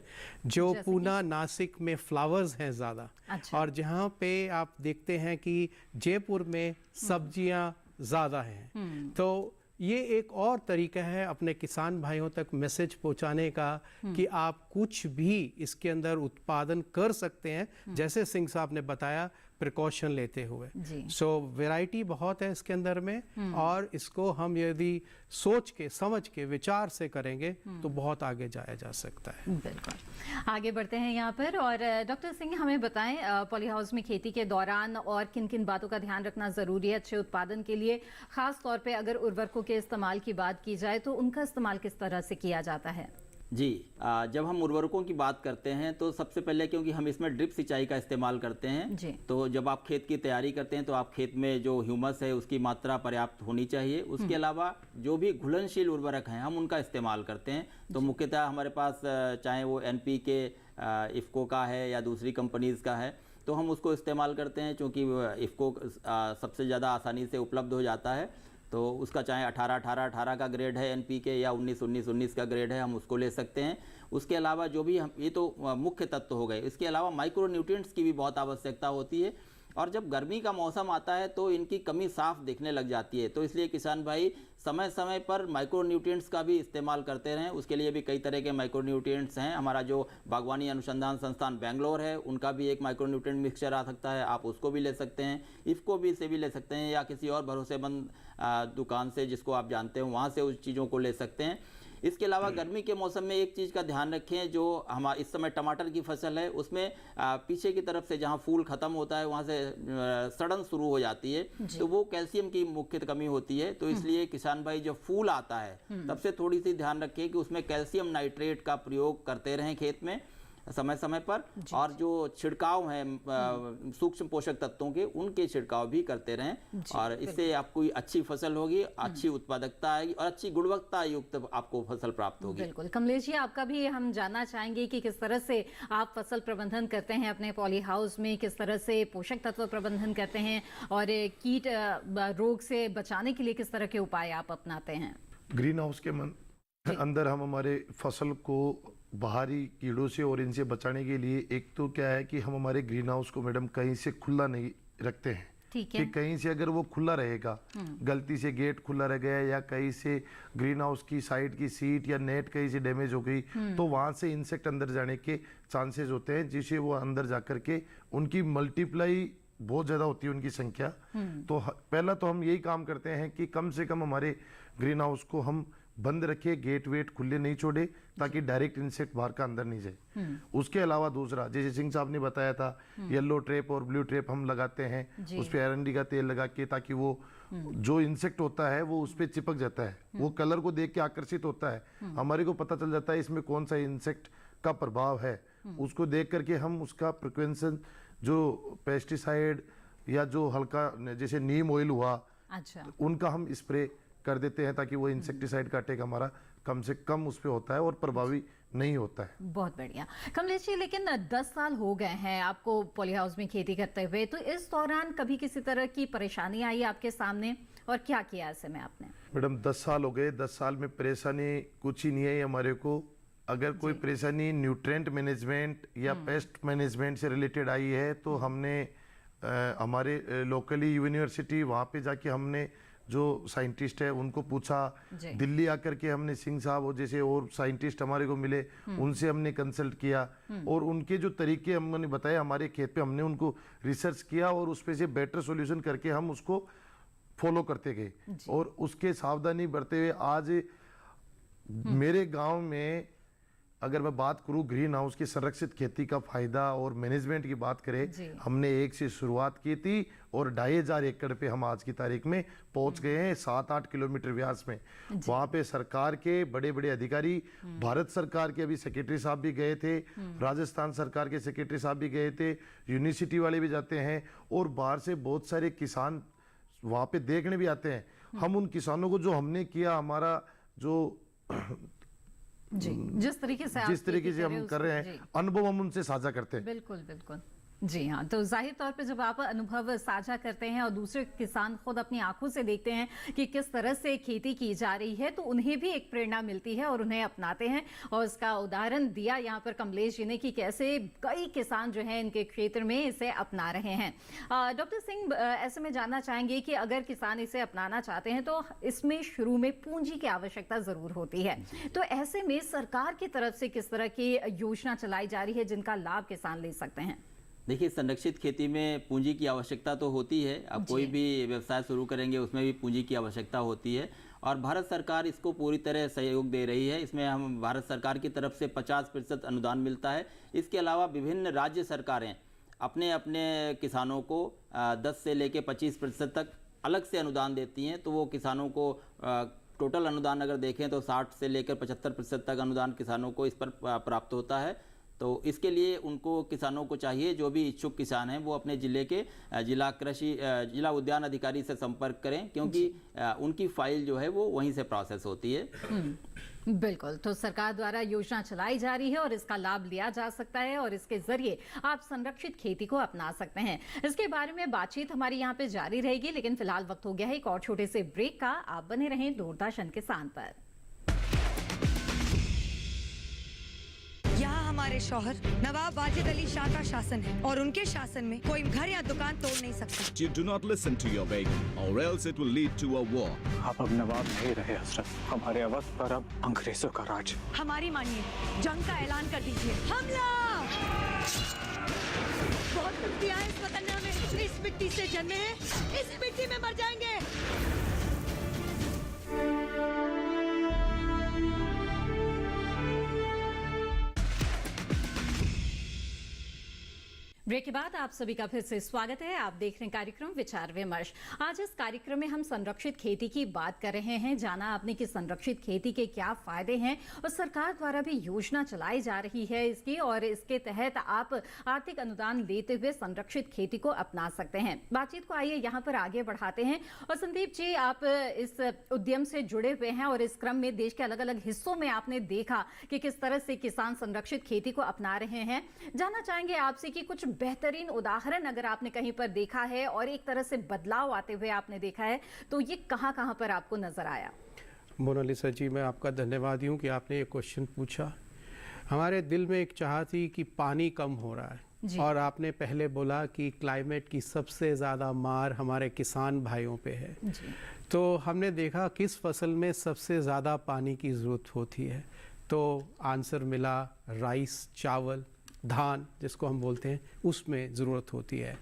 जो पूना नासिक में फ्लावर्स हैं ज़्यादा, और जहाँ पे आप देखते हैं कि जयपुर में सब्जियाँ ज़्यादा हैं। तो ये एक और तरीका है अपने किसान भाइयों तक मैसेज पहुंचाने का कि आप कुछ भी इसके अंदर उत्पादन कर सकते हैं, जैसे सिंह साहब ने बताया, प्रिकॉशन लेते हुए। सो वैरायटी बहुत है इसके अंदर में, और इसको हम यदि सोच के समझ के विचार से करेंगे तो बहुत आगे जाया जा सकता है। बिल्कुल। आगे बढ़ते हैं यहाँ पर, और डॉक्टर सिंह हमें बताएं पॉली हाउस में खेती के दौरान और किन किन बातों का ध्यान रखना जरूरी है अच्छे उत्पादन के लिए, खास तौर पे अगर उर्वरकों के इस्तेमाल की बात की जाए तो उनका इस्तेमाल किस तरह से किया जाता है? जी, जब हम उर्वरकों की बात करते हैं तो सबसे पहले, क्योंकि हम इसमें ड्रिप सिंचाई का इस्तेमाल करते हैं, तो जब आप खेत की तैयारी करते हैं तो आप खेत में जो ह्यूमस है उसकी मात्रा पर्याप्त होनी चाहिए। उसके अलावा जो भी घुलनशील उर्वरक हैं हम उनका इस्तेमाल करते हैं। तो मुख्यतः हमारे पास चाहे वो NPK इफ़को का है या दूसरी कंपनीज़ का है, तो हम उसको इस्तेमाल करते हैं, क्योंकि इफ़को सबसे ज़्यादा आसानी से उपलब्ध हो जाता है। तो उसका चाहे 18-18-18 का ग्रेड है NPK या 19-19-19 का ग्रेड है, हम उसको ले सकते हैं। उसके अलावा जो भी हम, ये तो मुख्य तत्व हो गए, इसके अलावा माइक्रो न्यूट्रिएंट्स की भी बहुत आवश्यकता होती है। और जब गर्मी का मौसम आता है तो इनकी कमी साफ दिखने लग जाती है। तो इसलिए किसान भाई समय समय पर माइक्रो न्यूट्रिएंट्स का भी इस्तेमाल करते रहें। उसके लिए भी कई तरह के माइक्रो न्यूट्रिएंट्स हैं। हमारा जो बागवानी अनुसंधान संस्थान बेंगलोर है, उनका भी एक माइक्रो न्यूट्रिएंट मिक्सचर आ सकता है, आप उसको भी ले सकते हैं। इफ़को भी से भी ले सकते हैं, या किसी और भरोसेमंद दुकान से जिसको आप जानते हो वहाँ से उस चीज़ों को ले सकते हैं। इसके अलावा गर्मी के मौसम में एक चीज़ का ध्यान रखें, जो हमारे इस समय टमाटर की फसल है उसमें पीछे की तरफ से जहाँ फूल ख़त्म होता है वहाँ से सड़न शुरू हो जाती है, तो वो कैल्शियम की मुख्य कमी होती है। तो इसलिए किसान भाई जब फूल आता है तब से थोड़ी सी ध्यान रखें कि उसमें कैल्शियम नाइट्रेट का प्रयोग करते रहें खेत में समय समय पर, और जो छिड़काव हैं सूक्ष्म पोषक तत्वों के, उनके छिड़काव भी करते रहें, और इससे आपको अच्छी फसल होगी, अच्छी उत्पादकता आएगी और अच्छी गुणवत्ता युक्त आपको फसल प्राप्त होगी। बिल्कुल। कमलेश जी, आपका भी हम जानना चाहेंगे कि किस तरह से आप फसल प्रबंधन करते हैं अपने पॉली हाउस में, किस तरह से पोषक तत्व प्रबंधन करते हैं और कीट रोग से बचाने के लिए किस तरह के उपाय आप अपनाते हैं? ग्रीन हाउस के अंदर हम हमारे फसल को बाहरी कीड़ों से और इनसे बचाने के लिए, एक तो क्या है कि हम हमारे ग्रीन हाउस को मैडम कहीं से खुला नहीं रखते हैं। ठीक है। कि कहीं से अगर वो खुला रहेगा, गलती से गेट खुला रह गया या कहीं से ग्रीन हाउस की साइड की सीट या नेट कहीं से डैमेज हो गई, तो वहां से इंसेक्ट अंदर जाने के चांसेस होते हैं, जिससे वो अंदर जाकर के उनकी मल्टीप्लाई बहुत ज़्यादा होती है उनकी संख्या। तो पहला तो हम यही काम करते हैं कि कम से कम हमारे ग्रीन हाउस को हम बंद रखे, गेट वेट खुले नहीं छोड़े ताकि डायरेक्ट इंसेक्ट बाहर का अंदर नहीं जाए। उसके अलावा दूसरा, जैसे सिंह साहब ने बताया था, येलो ट्रैप और ब्लू ट्रैप हम लगाते हैं, उस पे एरंडी का तेल लगा के, ताकि वो जो इंसेक्ट होता है वो उस पे चिपक जाता है, वो कलर को देख के आकर्षित होता है, हमारे को पता चल जाता है इसमें कौन सा इंसेक्ट का प्रभाव है। उसको देख करके हम उसका प्रिकॉशन, जो पेस्टिसाइड या जो हल्का जैसे नीम ऑयल हुआ, अच्छा, उनका हम स्प्रे कर देते हैं ताकि वो इंसेक्टिसाइड का अटैक हमारा कम से कम उस पे होता है और प्रभावी नहीं होता है। बहुत बढ़िया कमलेश जी, लेकिन 10 साल हो गए हैं आपको पॉली हाउस में खेती करते हुए, तो इस दौरान कभी किसी तरह की परेशानी आई आपके सामने और क्या किया ऐसे में आपने? मैडम 10 साल हो गए, 10 साल में परेशानी कुछ ही नहीं आई हमारे को। अगर कोई परेशानी न्यूट्रेंट मैनेजमेंट या पेस्ट मैनेजमेंट से रिलेटेड आई है तो हमने हमारे लोकली यूनिवर्सिटी, वहाँ पे जाके हमने जो साइंटिस्ट है उनको पूछा, दिल्ली आकर के हमने सिंह साहब और जैसे और साइंटिस्ट हमारे को मिले, उनसे हमने कंसल्ट किया और उनके जो तरीके हमने बताए हमारे खेत पे, हमने उनको रिसर्च किया और उस पे से बेटर सॉल्यूशन करके हम उसको फॉलो करते गए और उसके सावधानी बरते हुए आज मेरे गांव में, अगर मैं बात करूं ग्रीन हाउस की संरक्षित खेती का फायदा और मैनेजमेंट की बात करें, हमने 1 से शुरुआत की थी और 2500 एकड़ पे हम आज की तारीख में पहुंच गए हैं, 7-8 किलोमीटर व्यास में। वहां पे सरकार के बड़े बड़े अधिकारी, भारत सरकार के अभी सेक्रेटरी साहब भी गए थे, राजस्थान सरकार के सेक्रेटरी साहब भी गए थे, यूनिवर्सिटी वाले भी जाते हैं और बाहर से बहुत सारे किसान वहां पे देखने भी आते हैं। हम उन किसानों को जो हमने किया, हमारा जो जी, जिस तरीके से हम कर रहे हैं, अनुभव हम उनसे साझा करते हैं। बिल्कुल बिल्कुल, जी हाँ। तो जाहिर तौर पे जब आप अनुभव साझा करते हैं और दूसरे किसान खुद अपनी आंखों से देखते हैं कि किस तरह से खेती की जा रही है, तो उन्हें भी एक प्रेरणा मिलती है और उन्हें अपनाते हैं। और इसका उदाहरण दिया यहाँ पर कमलेश जी ने कि कैसे कई किसान जो हैं इनके क्षेत्र में इसे अपना रहे हैं। डॉक्टर सिंह, ऐसे में जानना चाहेंगे कि अगर किसान इसे अपनाना चाहते हैं तो इसमें शुरू में पूंजी की आवश्यकता जरूर होती है, तो ऐसे में सरकार की तरफ से किस तरह की योजना चलाई जा रही है जिनका लाभ किसान ले सकते हैं? देखिए, संरक्षित खेती में पूंजी की आवश्यकता तो होती है। अब कोई भी व्यवसाय शुरू करेंगे उसमें भी पूंजी की आवश्यकता होती है और भारत सरकार इसको पूरी तरह सहयोग दे रही है। इसमें हम भारत सरकार की तरफ से 50% अनुदान मिलता है। इसके अलावा विभिन्न राज्य सरकारें अपने अपने किसानों को 10 से लेकर 25% तक अलग से अनुदान देती हैं। तो वो किसानों को टोटल अनुदान अगर देखें तो 60 से लेकर 75% तक अनुदान किसानों को इस पर प्राप्त होता है। तो इसके लिए उनको किसानों को चाहिए, जो भी इच्छुक किसान हैं वो अपने जिले के जिला उद्यान अधिकारी से संपर्क करें, क्योंकि उनकी फाइल जो है वो वहीं से प्रोसेस होती है। बिल्कुल, तो सरकार द्वारा योजना चलाई जा रही है और इसका लाभ लिया जा सकता है और इसके जरिए आप संरक्षित खेती को अपना सकते हैं। इसके बारे में बातचीत हमारी यहाँ पे जारी रहेगी, लेकिन फिलहाल वक्त हो गया है एक और छोटे से ब्रेक का। आप बने रहें दूरदर्शन किसान पर। यहाँ हमारे शौहर नवाब वाजिद अली शाह का शासन है और उनके शासन में कोई घर या दुकान तोड़ नहीं सकता। You do not listen to your begging, or else it will lead to a war. आप अब नवाब नहीं रहे हजरत, हमारे अवध पर अब अंग्रेजों का राज। हमारी मानिए, जंग का ऐलान कर दीजिए। हमला! बहुत खुशियाँ इस वतन में हमें इस मिट्टी से जन्मे हैं, इस मिट्टी में मर जाएंगे। ब्रेक के बाद आप सभी का फिर से स्वागत है। आप देख रहे हैं कार्यक्रम विचार विमर्श। आज इस कार्यक्रम में हम संरक्षित खेती की बात कर रहे हैं। जाना आपने कि संरक्षित खेती के क्या फायदे हैं और सरकार द्वारा भी योजना चलाई जा रही है इसकी, और इसके तहत आप आर्थिक अनुदान लेते हुए संरक्षित खेती को अपना सकते हैं। बातचीत को आइए यहाँ पर आगे बढ़ाते हैं। और संदीप जी, आप इस उद्यम से जुड़े हुए हैं और इस क्रम में देश के अलग अलग हिस्सों में आपने देखा कि किस तरह से किसान संरक्षित खेती को अपना रहे हैं। जानना चाहेंगे आपसे कि कुछ बेहतरीन उदाहरण अगर आपने कहीं पर देखा है और एक तरह से बदलाव आते हुए आपने देखा है, तो ये कहां पर आपको नजर आया? मोनालिसा जी, मैं आपका धन्यवादी हूँ कि आपने ये क्वेश्चन पूछा। हमारे दिल में एक चाह थी कि पानी कम हो रहा है और आपने पहले बोला कि क्लाइमेट की सबसे ज़्यादा मार हमारे किसान भाइयों पे है। तो हमने देखा किस फसल में सबसे ज़्यादा पानी की ज़रूरत होती है, तो आंसर मिला राइस, चावल, धान जिसको हम बोलते हैं, उसमें ज़रूरत होती है।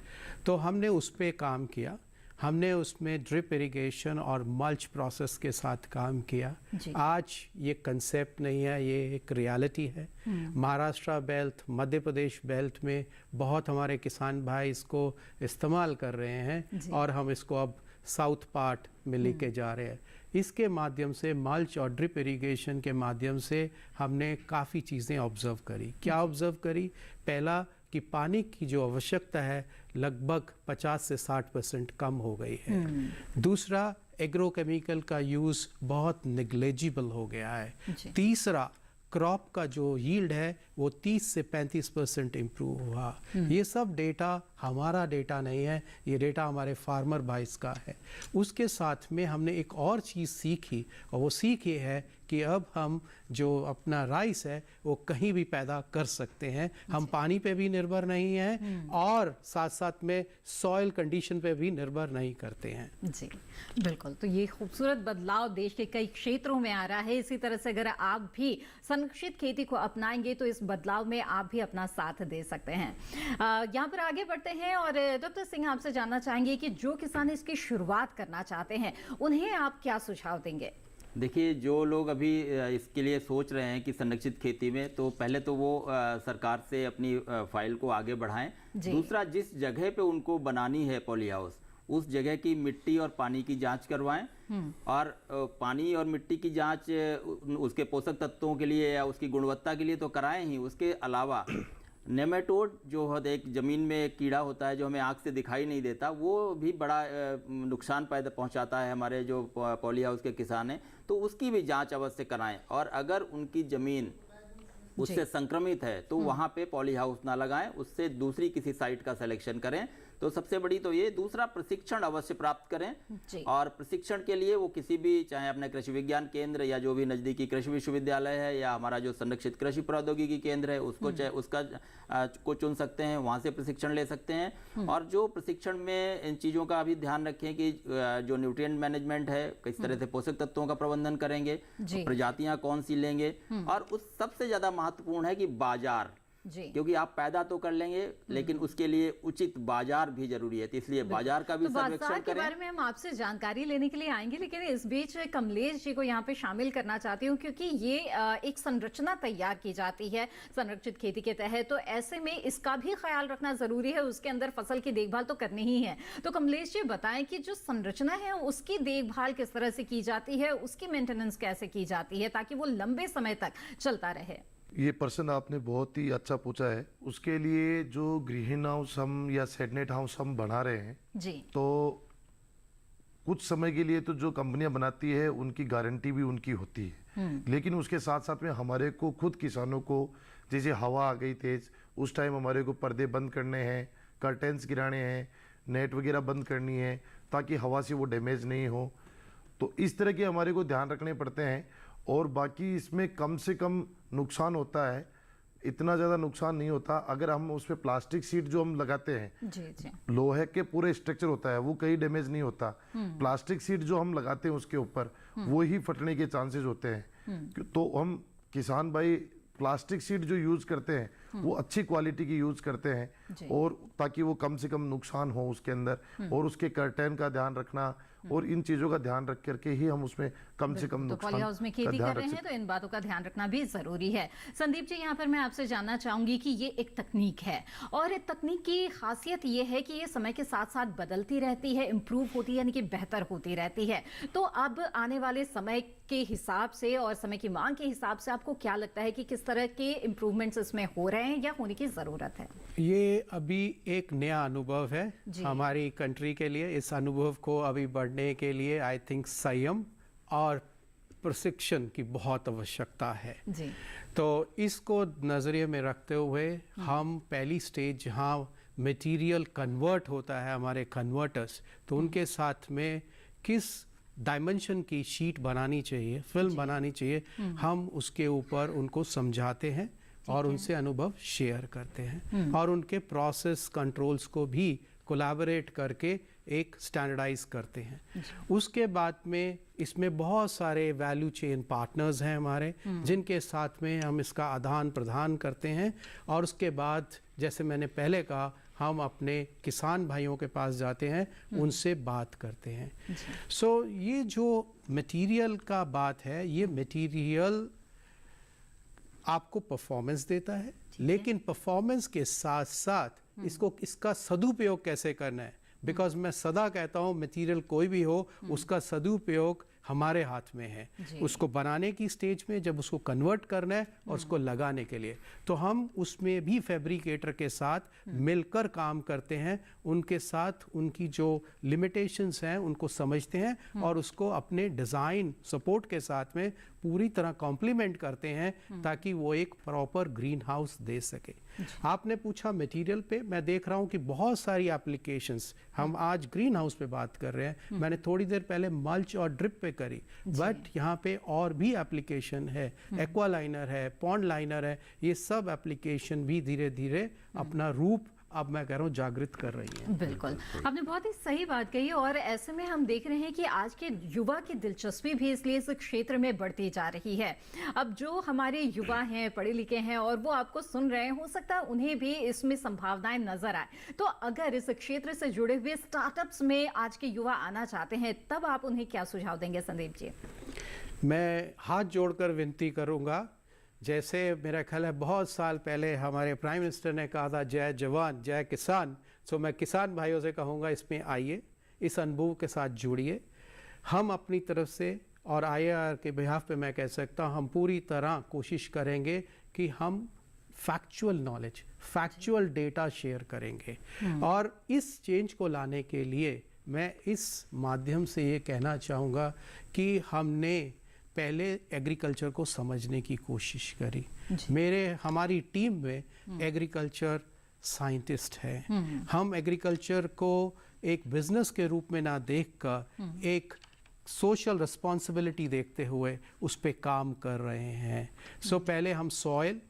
तो हमने उस पर काम किया हमने उसमें ड्रिप इरिगेशन और मल्च प्रोसेस के साथ काम किया। आज ये कंसेप्ट नहीं है, ये एक रियलिटी है। महाराष्ट्र बेल्ट, मध्य प्रदेश बेल्ट में बहुत हमारे किसान भाई इसको इस्तेमाल कर रहे हैं और हम इसको अब साउथ पार्ट में लेके जा रहे हैं। इसके माध्यम से मल्च और ड्रिप इरिगेशन के माध्यम से हमने काफ़ी चीज़ें ऑब्जर्व करी। क्या ऑब्जर्व करी? पहला कि पानी की जो आवश्यकता है लगभग 50 से 60% कम हो गई है। दूसरा, एग्रोकेमिकल का यूज़ बहुत नेग्लेजिबल हो गया है। तीसरा, क्रॉप का जो यील्ड है वो 30 से 35% इम्प्रूव हुआ। ये सब डेटा हमारा डेटा नहीं है, ये डेटा हमारे फार्मर भाइस का है। उसके साथ में हमने एक और चीज़ सीखी और वो सीख ये है कि अब हम जो अपना राइस है वो कहीं भी पैदा कर सकते हैं। हम पानी पे भी निर्भर नहीं हैं और साथ साथ में सॉइल कंडीशन पे भी निर्भर नहीं करते हैं। जी बिल्कुल, तो ये खूबसूरत बदलाव देश के कई क्षेत्रों में आ रहा है। इसी तरह से अगर आप भी संरक्षित खेती को अपनाएंगे तो इस बदलाव में आप भी अपना साथ दे सकते हैं। यहाँ पर आगे बढ़ते हैं और डॉक्टर सिंह आपसे जानना चाहेंगे कि जो किसान इसकी शुरुआत करना चाहते हैं उन्हें आप क्या सुझाव देंगे? देखिए, जो लोग अभी इसके लिए सोच रहे हैं कि संरक्षित खेती में, तो पहले तो वो सरकार से अपनी फाइल को आगे बढ़ाएं। दूसरा, जिस जगह पे उनको बनानी है पॉली हाउस, उस जगह की मिट्टी और पानी की जांच करवाएं और पानी और मिट्टी की जांच उसके पोषक तत्वों के लिए या उसकी गुणवत्ता के लिए तो कराएं ही। उसके अलावा नेमेटोड जो है, एक ज़मीन में एक कीड़ा होता है जो हमें आँख से दिखाई नहीं देता, वो भी बड़ा नुकसान पैदा पहुंचाता है हमारे जो पॉली हाउस के किसान हैं, तो उसकी भी जांच अवश्य कराएं। और अगर उनकी ज़मीन उससे संक्रमित है तो वहाँ पे पॉली हाउस ना लगाएं, उससे दूसरी किसी साइट का सिलेक्शन करें। तो सबसे बड़ी तो ये। दूसरा, प्रशिक्षण अवश्य प्राप्त करें और प्रशिक्षण के लिए वो किसी भी, चाहे अपने कृषि विज्ञान केंद्र या जो भी नज़दीकी कृषि विश्वविद्यालय है या हमारा जो संरक्षित कृषि प्रौद्योगिकी केंद्र है उसको उसका को चुन सकते हैं, वहाँ से प्रशिक्षण ले सकते हैं। और जो प्रशिक्षण में इन चीज़ों का भी ध्यान रखें कि जो न्यूट्रिएंट मैनेजमेंट है, किस तरह से पोषक तत्वों का प्रबंधन करेंगे, प्रजातियाँ कौन सी लेंगे, और उस सबसे ज़्यादा महत्वपूर्ण है कि बाजार, क्योंकि आप पैदा तो कर लेंगे लेकिन उसके लिए उचित बाजार भी जरूरी है, तो इसलिए बाजार का भी सर्वेक्षण करें। के बारे में हम आपसे जानकारी लेने के लिए आएंगे, लेकिन इस बीच कमलेश जी को यहाँ पे शामिल करना चाहती हूँ, क्योंकि ये एक संरचना तैयार की जाती है संरक्षित खेती के तहत, तो ऐसे में इसका भी ख्याल रखना जरूरी है। उसके अंदर फसल की देखभाल तो करनी ही है। तो कमलेश जी बताएं कि जो संरचना है उसकी देखभाल किस तरह से की जाती है, उसकी मेंटेनेंस कैसे की जाती है ताकि वो लंबे समय तक चलता रहे। ये प्रश्न आपने बहुत ही अच्छा पूछा है। उसके लिए जो ग्रीन हाउस हम या सेडनेट हाउस हम बना रहे हैं तो कुछ समय के लिए तो जो कंपनियां बनाती है उनकी गारंटी भी उनकी होती है, लेकिन उसके साथ साथ में हमारे को खुद किसानों को, जैसे हवा आ गई तेज, उस टाइम हमारे को पर्दे बंद करने हैं, कर्टेंस गिराने हैं, नेट वगैरह बंद करनी है ताकि हवा से वो डैमेज नहीं हो। तो इस तरह के हमारे को ध्यान रखने पड़ते हैं। और बाकी इसमें कम से कम नुकसान होता है, इतना ज़्यादा नुकसान नहीं होता अगर हम उसमें प्लास्टिक शीट जो हम लगाते हैं, लोहे के पूरे स्ट्रक्चर होता है, वो कहीं डैमेज नहीं होता। प्लास्टिक शीट जो हम लगाते हैं उसके ऊपर वो ही फटने के चांसेस होते हैं। तो हम किसान भाई प्लास्टिक शीट जो यूज़ करते हैं वो अच्छी क्वालिटी की यूज़ करते हैं, और ताकि वो कम से कम नुकसान हो उसके अंदर, और उसके कर्टेन का ध्यान रखना और इन चीजों का ध्यान रख करके ही हम उसमें कम से कम नुकसान पॉली हाउस में खेती कर रहे हैं तो इन बातों का ध्यान रखना भी जरूरी है। संदीप जी, यहाँ पर मैं आपसे जानना चाहूंगी कि ये एक तकनीक है और इस तकनीक की खासियत ये है कि ये समय के साथ साथ बदलती रहती है, इम्प्रूव होती है, यानी कि बेहतर होती रहती है। तो अब आने वाले समय के हिसाब से और समय की मांग के हिसाब से आपको क्या लगता है कि किस तरह के इम्प्रूवमेंट्स इसमें हो रहे हैं या होने की जरूरत है? ये अभी एक नया अनुभव है हमारी कंट्री के लिए। इस अनुभव को अभी बढ़ने के लिए आई थिंक संयम और प्रशिक्षण की बहुत आवश्यकता है जी। तो इसको नज़रिए में रखते हुए हम पहली स्टेज जहाँ मटेरियल कन्वर्ट होता है, हमारे कन्वर्टर्स, तो उनके साथ में किस डायमेंशन की शीट बनानी चाहिए, फिल्म बनानी चाहिए, हम उसके ऊपर उनको समझाते हैं और उनसे अनुभव शेयर करते हैं और उनके प्रोसेस कंट्रोल्स को भी कोलैबोरेट करके एक स्टैंडर्डाइज करते हैं। उसके बाद में इसमें बहुत सारे वैल्यू चेन पार्टनर्स हैं हमारे, जिनके साथ में हम इसका आदान प्रदान करते हैं। और उसके बाद जैसे मैंने पहले कहा, हम अपने किसान भाइयों के पास जाते हैं, उनसे बात करते हैं। सो ये जो मटेरियल का बात है, ये मटेरियल आपको परफॉर्मेंस देता है, लेकिन परफॉर्मेंस के साथ साथ इसका सदुपयोग कैसे करना है, बिकॉज मैं सदा कहता हूँ मटेरियल कोई भी हो, उसका सदुपयोग हमारे हाथ में है। उसको बनाने की स्टेज में, जब उसको कन्वर्ट करना है और उसको लगाने के लिए, तो हम उसमें भी फैब्रिकेटर के साथ मिलकर काम करते हैं, उनके साथ उनकी जो लिमिटेशंस हैं उनको समझते हैं और उसको अपने डिज़ाइन सपोर्ट के साथ में पूरी तरह कॉम्प्लीमेंट करते हैं, ताकि वो एक प्रॉपर ग्रीन हाउस दे सके। आपने पूछा मटेरियल पे, मैं देख रहा हूँ कि बहुत सारी एप्लीकेशंस, हम आज ग्रीन हाउस पे बात कर रहे हैं, मैंने थोड़ी देर पहले मल्च और ड्रिप पे करी, बट यहाँ पे और भी एप्लीकेशन है, एक्वा लाइनर है, पॉन्ड लाइनर है, ये सब एप्लीकेशन भी धीरे धीरे अपना रूप अब मैं कह रहा हूँ जागृत कर रही है। बिल्कुल, आपने बहुत ही सही बात कही और ऐसे में हम देख रहे हैं कि आज के युवा की दिलचस्पी भी इसलिए इस क्षेत्र में बढ़ती जा रही है। अब जो हमारे युवा हैं, पढ़े लिखे हैं और वो आपको सुन रहे हैं, हो सकता है उन्हें भी इसमें संभावनाएं नजर आए। तो अगर इस क्षेत्र से जुड़े हुए स्टार्टअप्स में आज के युवा आना चाहते हैं, तब आप उन्हें क्या सुझाव देंगे संदीप जी? मैं हाथ जोड़कर विनती करूंगा, जैसे मेरा ख्याल है बहुत साल पहले हमारे प्राइम मिनिस्टर ने कहा था जय जवान जय किसान, सो मैं किसान भाइयों से कहूँगा इसमें आइए, इस अनुभव के साथ जुड़िए। हम अपनी तरफ से और IIR के बिहाफ पे मैं कह सकता हूँ, हम पूरी तरह कोशिश करेंगे कि हम factual knowledge, factual data share करेंगे। और इस चेंज को लाने के लिए मैं इस माध्यम से ये कहना चाहूँगा कि हमने पहले एग्रीकल्चर को समझने की कोशिश करी। हमारी टीम में एग्रीकल्चर साइंटिस्ट है। हम एग्रीकल्चर को एक बिजनेस के रूप में ना देखकर एक सोशल रिस्पॉन्सिबिलिटी देखते हुए उस पे काम कर रहे हैं। सो पहले हम सॉइल,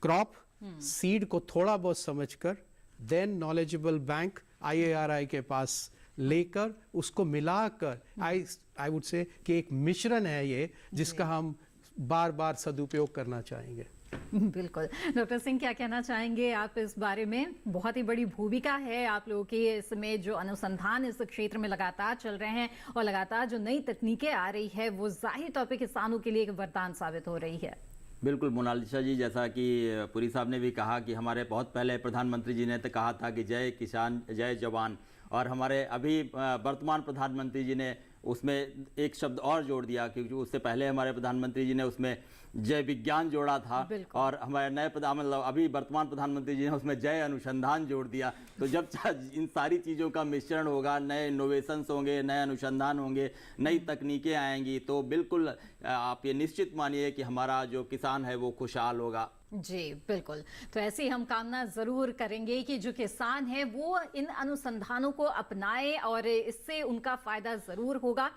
क्रॉप, सीड को थोड़ा बहुत समझकर, देन नॉलेजेबल बैंक IIRI के पास लेकर उसको मिलाकर, आई वुड से कि एक मिश्रण है ये, जिसका हम बार बार सदुपयोग करना चाहेंगे। बिल्कुल। डॉक्टर सिंह, क्या कहना चाहेंगे आप इस बारे में? बहुत ही बड़ी भूमिका है आप लोगों की इसमें, जो अनुसंधान इस क्षेत्र में लगातार चल रहे हैं और लगातार जो नई तकनीकें आ रही है, वो जाहिर तौर पे किसानों के लिए एक वरदान साबित हो रही है। बिल्कुल मोनालिसा जी, जैसा कि पुरी साहब ने भी कहा कि हमारे बहुत पहले प्रधानमंत्री जी ने तो कहा था कि जय किसान जय जवान, और हमारे अभी वर्तमान प्रधानमंत्री जी ने उसमें एक शब्द और जोड़ दिया, क्योंकि उससे पहले हमारे प्रधानमंत्री जी ने उसमें जय विज्ञान जोड़ा था, और हमारे नए मतलब अभी वर्तमान प्रधानमंत्री जी ने उसमें जय अनुसंधान जोड़ दिया। तो जब इन सारी चीज़ों का मिश्रण होगा, नए इनोवेशंस होंगे, नए अनुसंधान होंगे, नई तकनीकें आएंगी, तो बिल्कुल आप ये निश्चित मानिए कि हमारा जो किसान है वो खुशहाल होगा। जी बिल्कुल। तो ऐसी हम कामना जरूर करेंगे कि जो किसान है वो इन अनुसंधानों को अपनाए और इससे उनका फायदा जरूर होगा।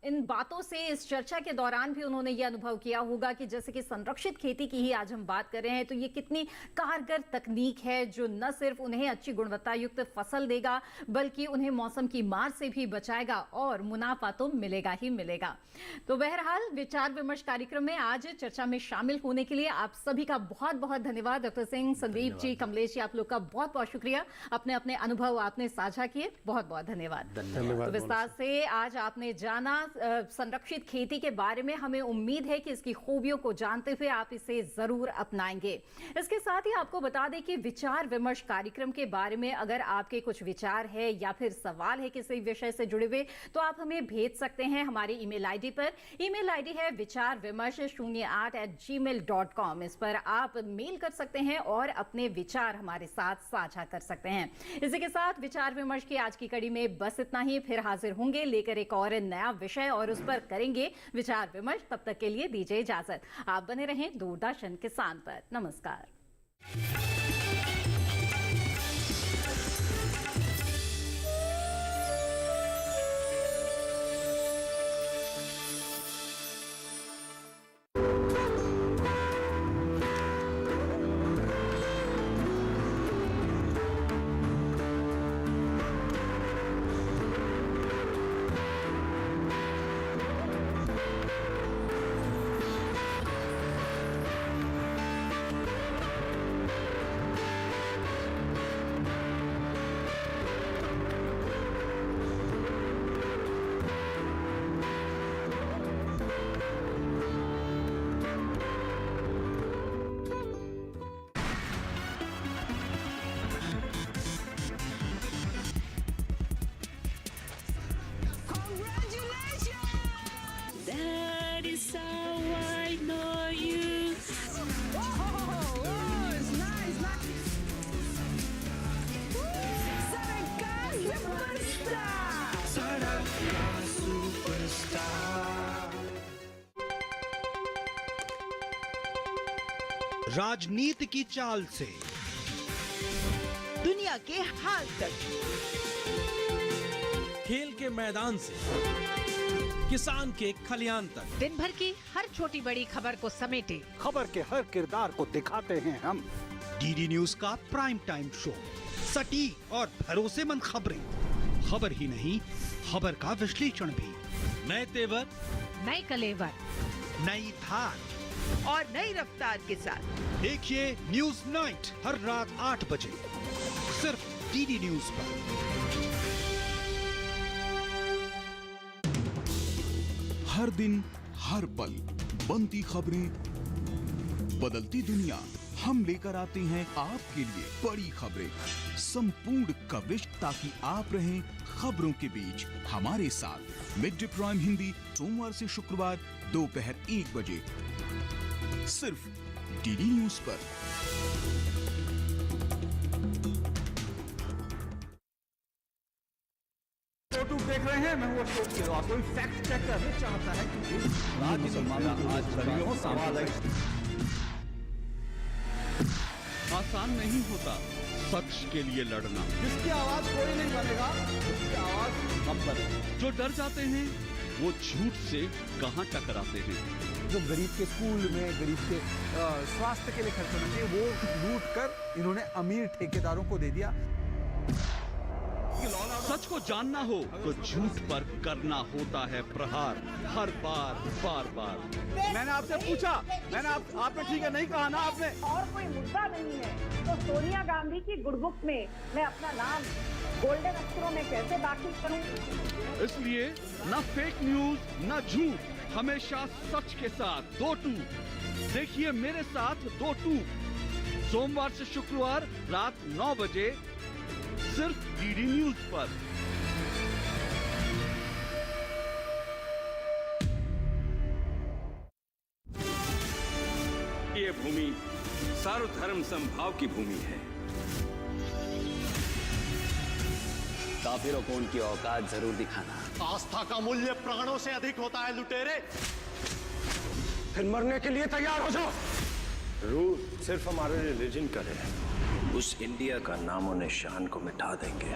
इन बातों से, इस चर्चा के दौरान भी उन्होंने ये अनुभव किया होगा कि जैसे कि संरक्षित खेती की ही आज हम बात कर रहे हैं, तो ये कितनी कारगर तकनीक है जो न सिर्फ उन्हें अच्छी गुणवत्ता युक्त फसल देगा, बल्कि उन्हें मौसम की मार से भी बचाएगा और मुनाफा तो मिलेगा ही मिलेगा। तो बहरहाल विचार विमर्श कार्यक्रम में आज चर्चा में शामिल होने के लिए आप सभी का बहुत बहुत धन्यवाद। डॉक्टर सिंह, संदीप जी, कमलेश जी, आप लोग का बहुत बहुत शुक्रिया। अपने अपने अनुभव आपने साझा किए, बहुत बहुत धन्यवाद। तो विस्तार से आज आपने जाना संरक्षित खेती के बारे में। हमें उम्मीद है कि इसकी खूबियों को जानते हुए आप इसे जरूर अपनाएंगे। इसके साथ ही आपको बता दें कि विचार विमर्श कार्यक्रम के बारे में अगर आपके कुछ विचार है या फिर सवाल है किसी विषय से जुड़े हुए, तो आप हमें भेज सकते हैं हमारी ईमेल आईडी पर। ईमेल आईडी है vicharvimarsh08@gmail.com। इस पर आप मेल कर सकते हैं और अपने विचार हमारे साथ साझा कर सकते हैं। इसी के साथ विचार विमर्श की आज की कड़ी में बस इतना ही। फिर हाजिर होंगे लेकर एक और नया विषय और उस पर करेंगे विचार विमर्श। तब तक के लिए दीजिए इजाजत। आप बने रहें दूरदर्शन किसान पर। नमस्कार। राजनीति की चाल से दुनिया के हाल तक, खेल के मैदान से किसान के खलियान तक, दिन भर की हर छोटी बड़ी खबर को समेटे खबर के हर किरदार को दिखाते हैं हम। डीडी न्यूज का प्राइम टाइम शो, सटीक और भरोसेमंद खबरें, खबर ही नहीं खबर का विश्लेषण भी, नए तेवर, नए कलेवर, नई धार और नई रफ्तार के साथ देखिए न्यूज नाइट हर रात 8 बजे सिर्फ डीडी न्यूज पर। हर दिन हर पल बनती खबरें, बदलती दुनिया, हम लेकर आते हैं आपके लिए बड़ी खबरें, संपूर्ण कवरेज ताकि आप रहें खबरों के बीच हमारे साथ। मिड डे प्राइम हिंदी सोमवार से शुक्रवार दोपहर 1 बजे सिर्फ डीडी न्यूज पर। यूट्यूब देख रहे हैं, मैं हूं अशोक किरवा। कोई फैक्ट चेक करना चाहता है कि राज्यसभा में आज सदियों सवाल है। आसान नहीं होता सच के लिए लड़ना। जिसकी आवाज कोई नहीं बनेगा, उसकी आवाज हम बनेंगे। जो डर जाते हैं वो झूठ से कहां टकराते हैं। जो गरीब के स्कूल में, गरीब के स्वास्थ्य के लिए खर्च होना चाहिए, वो लूट कर इन्होंने अमीर ठेकेदारों को दे दिया। सच को जानना हो तो झूठ पर करना होता है प्रहार, हर बार बार बार। मैंने आपसे पूछा, आपने ठीक है नहीं कहा ना आपने। और कोई मुद्दा नहीं है तो सोनिया गांधी की गुडबुक में मैं अपना नाम गोल्डन अक्षरों में कैसे दाखिल करूं? इसलिए न फेक न्यूज न झूठ, हमेशा सच के साथ 2-2। देखिए मेरे साथ 2-2 सोमवार से शुक्रवार रात 9 बजे सिर्फ डीडी न्यूज पर। ये भूमि सर्वधर्म समभाव की भूमि है। काफिरों को उनकी औकात जरूर दिखाना। आस्था का मूल्य प्राणों से अधिक होता है लुटेरे। फिर मरने के लिए तैयार हो जाओ। रूल सिर्फ हमारे रिलीजन का है, उस इंडिया का नामो निशान को मिटा देंगे।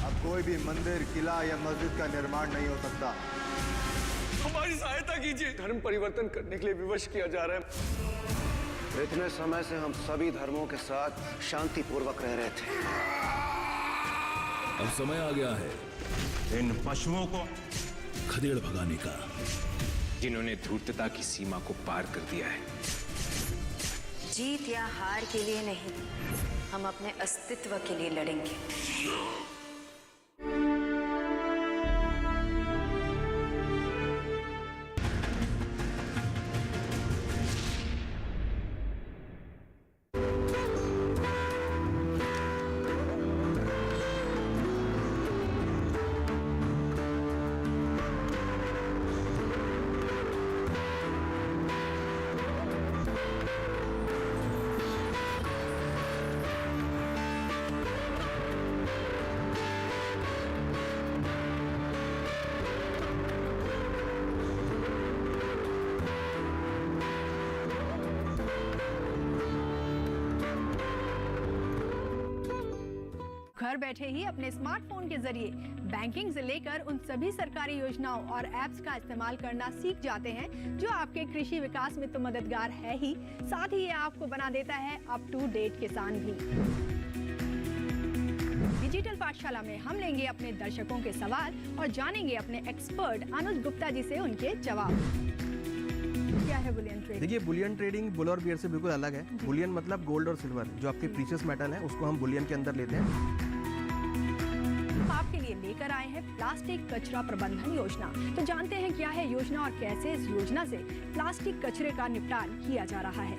अब कोई भी मंदिर, किला या मस्जिद का निर्माण नहीं हो सकता। हमारी सहायता कीजिए। धर्म परिवर्तन करने के लिए विवश किया जा रहा है। इतने समय से हम सभी धर्मों के साथ शांति पूर्वक रह रहे थे। अब समय आ गया है इन पशुओं को खदेड़ भगाने का, जिन्होंने धूर्तता की सीमा को पार कर दिया है। जीत या हार के लिए नहीं, हम अपने अस्तित्व के लिए लड़ेंगे। घर बैठे ही अपने स्मार्टफोन के जरिए बैंकिंग से लेकर उन सभी सरकारी योजनाओं और एप्स का इस्तेमाल करना सीख जाते हैं जो आपके कृषि विकास में तो मददगार है ही, साथ ही ये आपको बना देता है अप टू डेट किसान भी। डिजिटल पाठशाला में हम लेंगे अपने दर्शकों के सवाल और जानेंगे अपने एक्सपर्ट अनुज गुप्ता जी से उनके जवाब। क्या है बुलियन ट्रेडिंग? देखिए, बुलियन ट्रेडिंग बुल और बियर से बिल्कुल अलग है। बुलियन मतलब गोल्ड और सिल्वर, जो आपके प्रीशियस मेटल है उसको हम बुलियन के अंदर लेते हैं। आपके लिए लेकर आए हैं प्लास्टिक कचरा प्रबंधन योजना। तो जानते हैं क्या है योजना और कैसे इस योजना से प्लास्टिक कचरे का निपटान किया जा रहा है।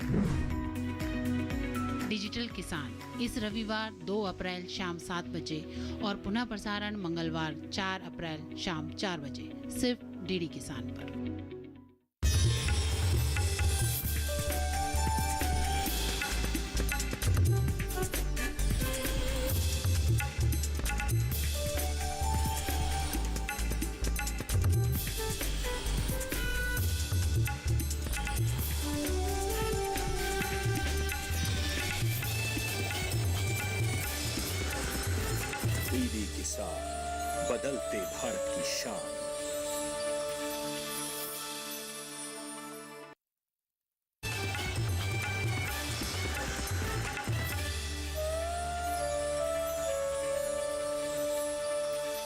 डिजिटल किसान इस रविवार 2 अप्रैल शाम 7 बजे और पुनः प्रसारण मंगलवार 4 अप्रैल शाम 4 बजे सिर्फ डीडी किसान पर। बदलते भारत की शान।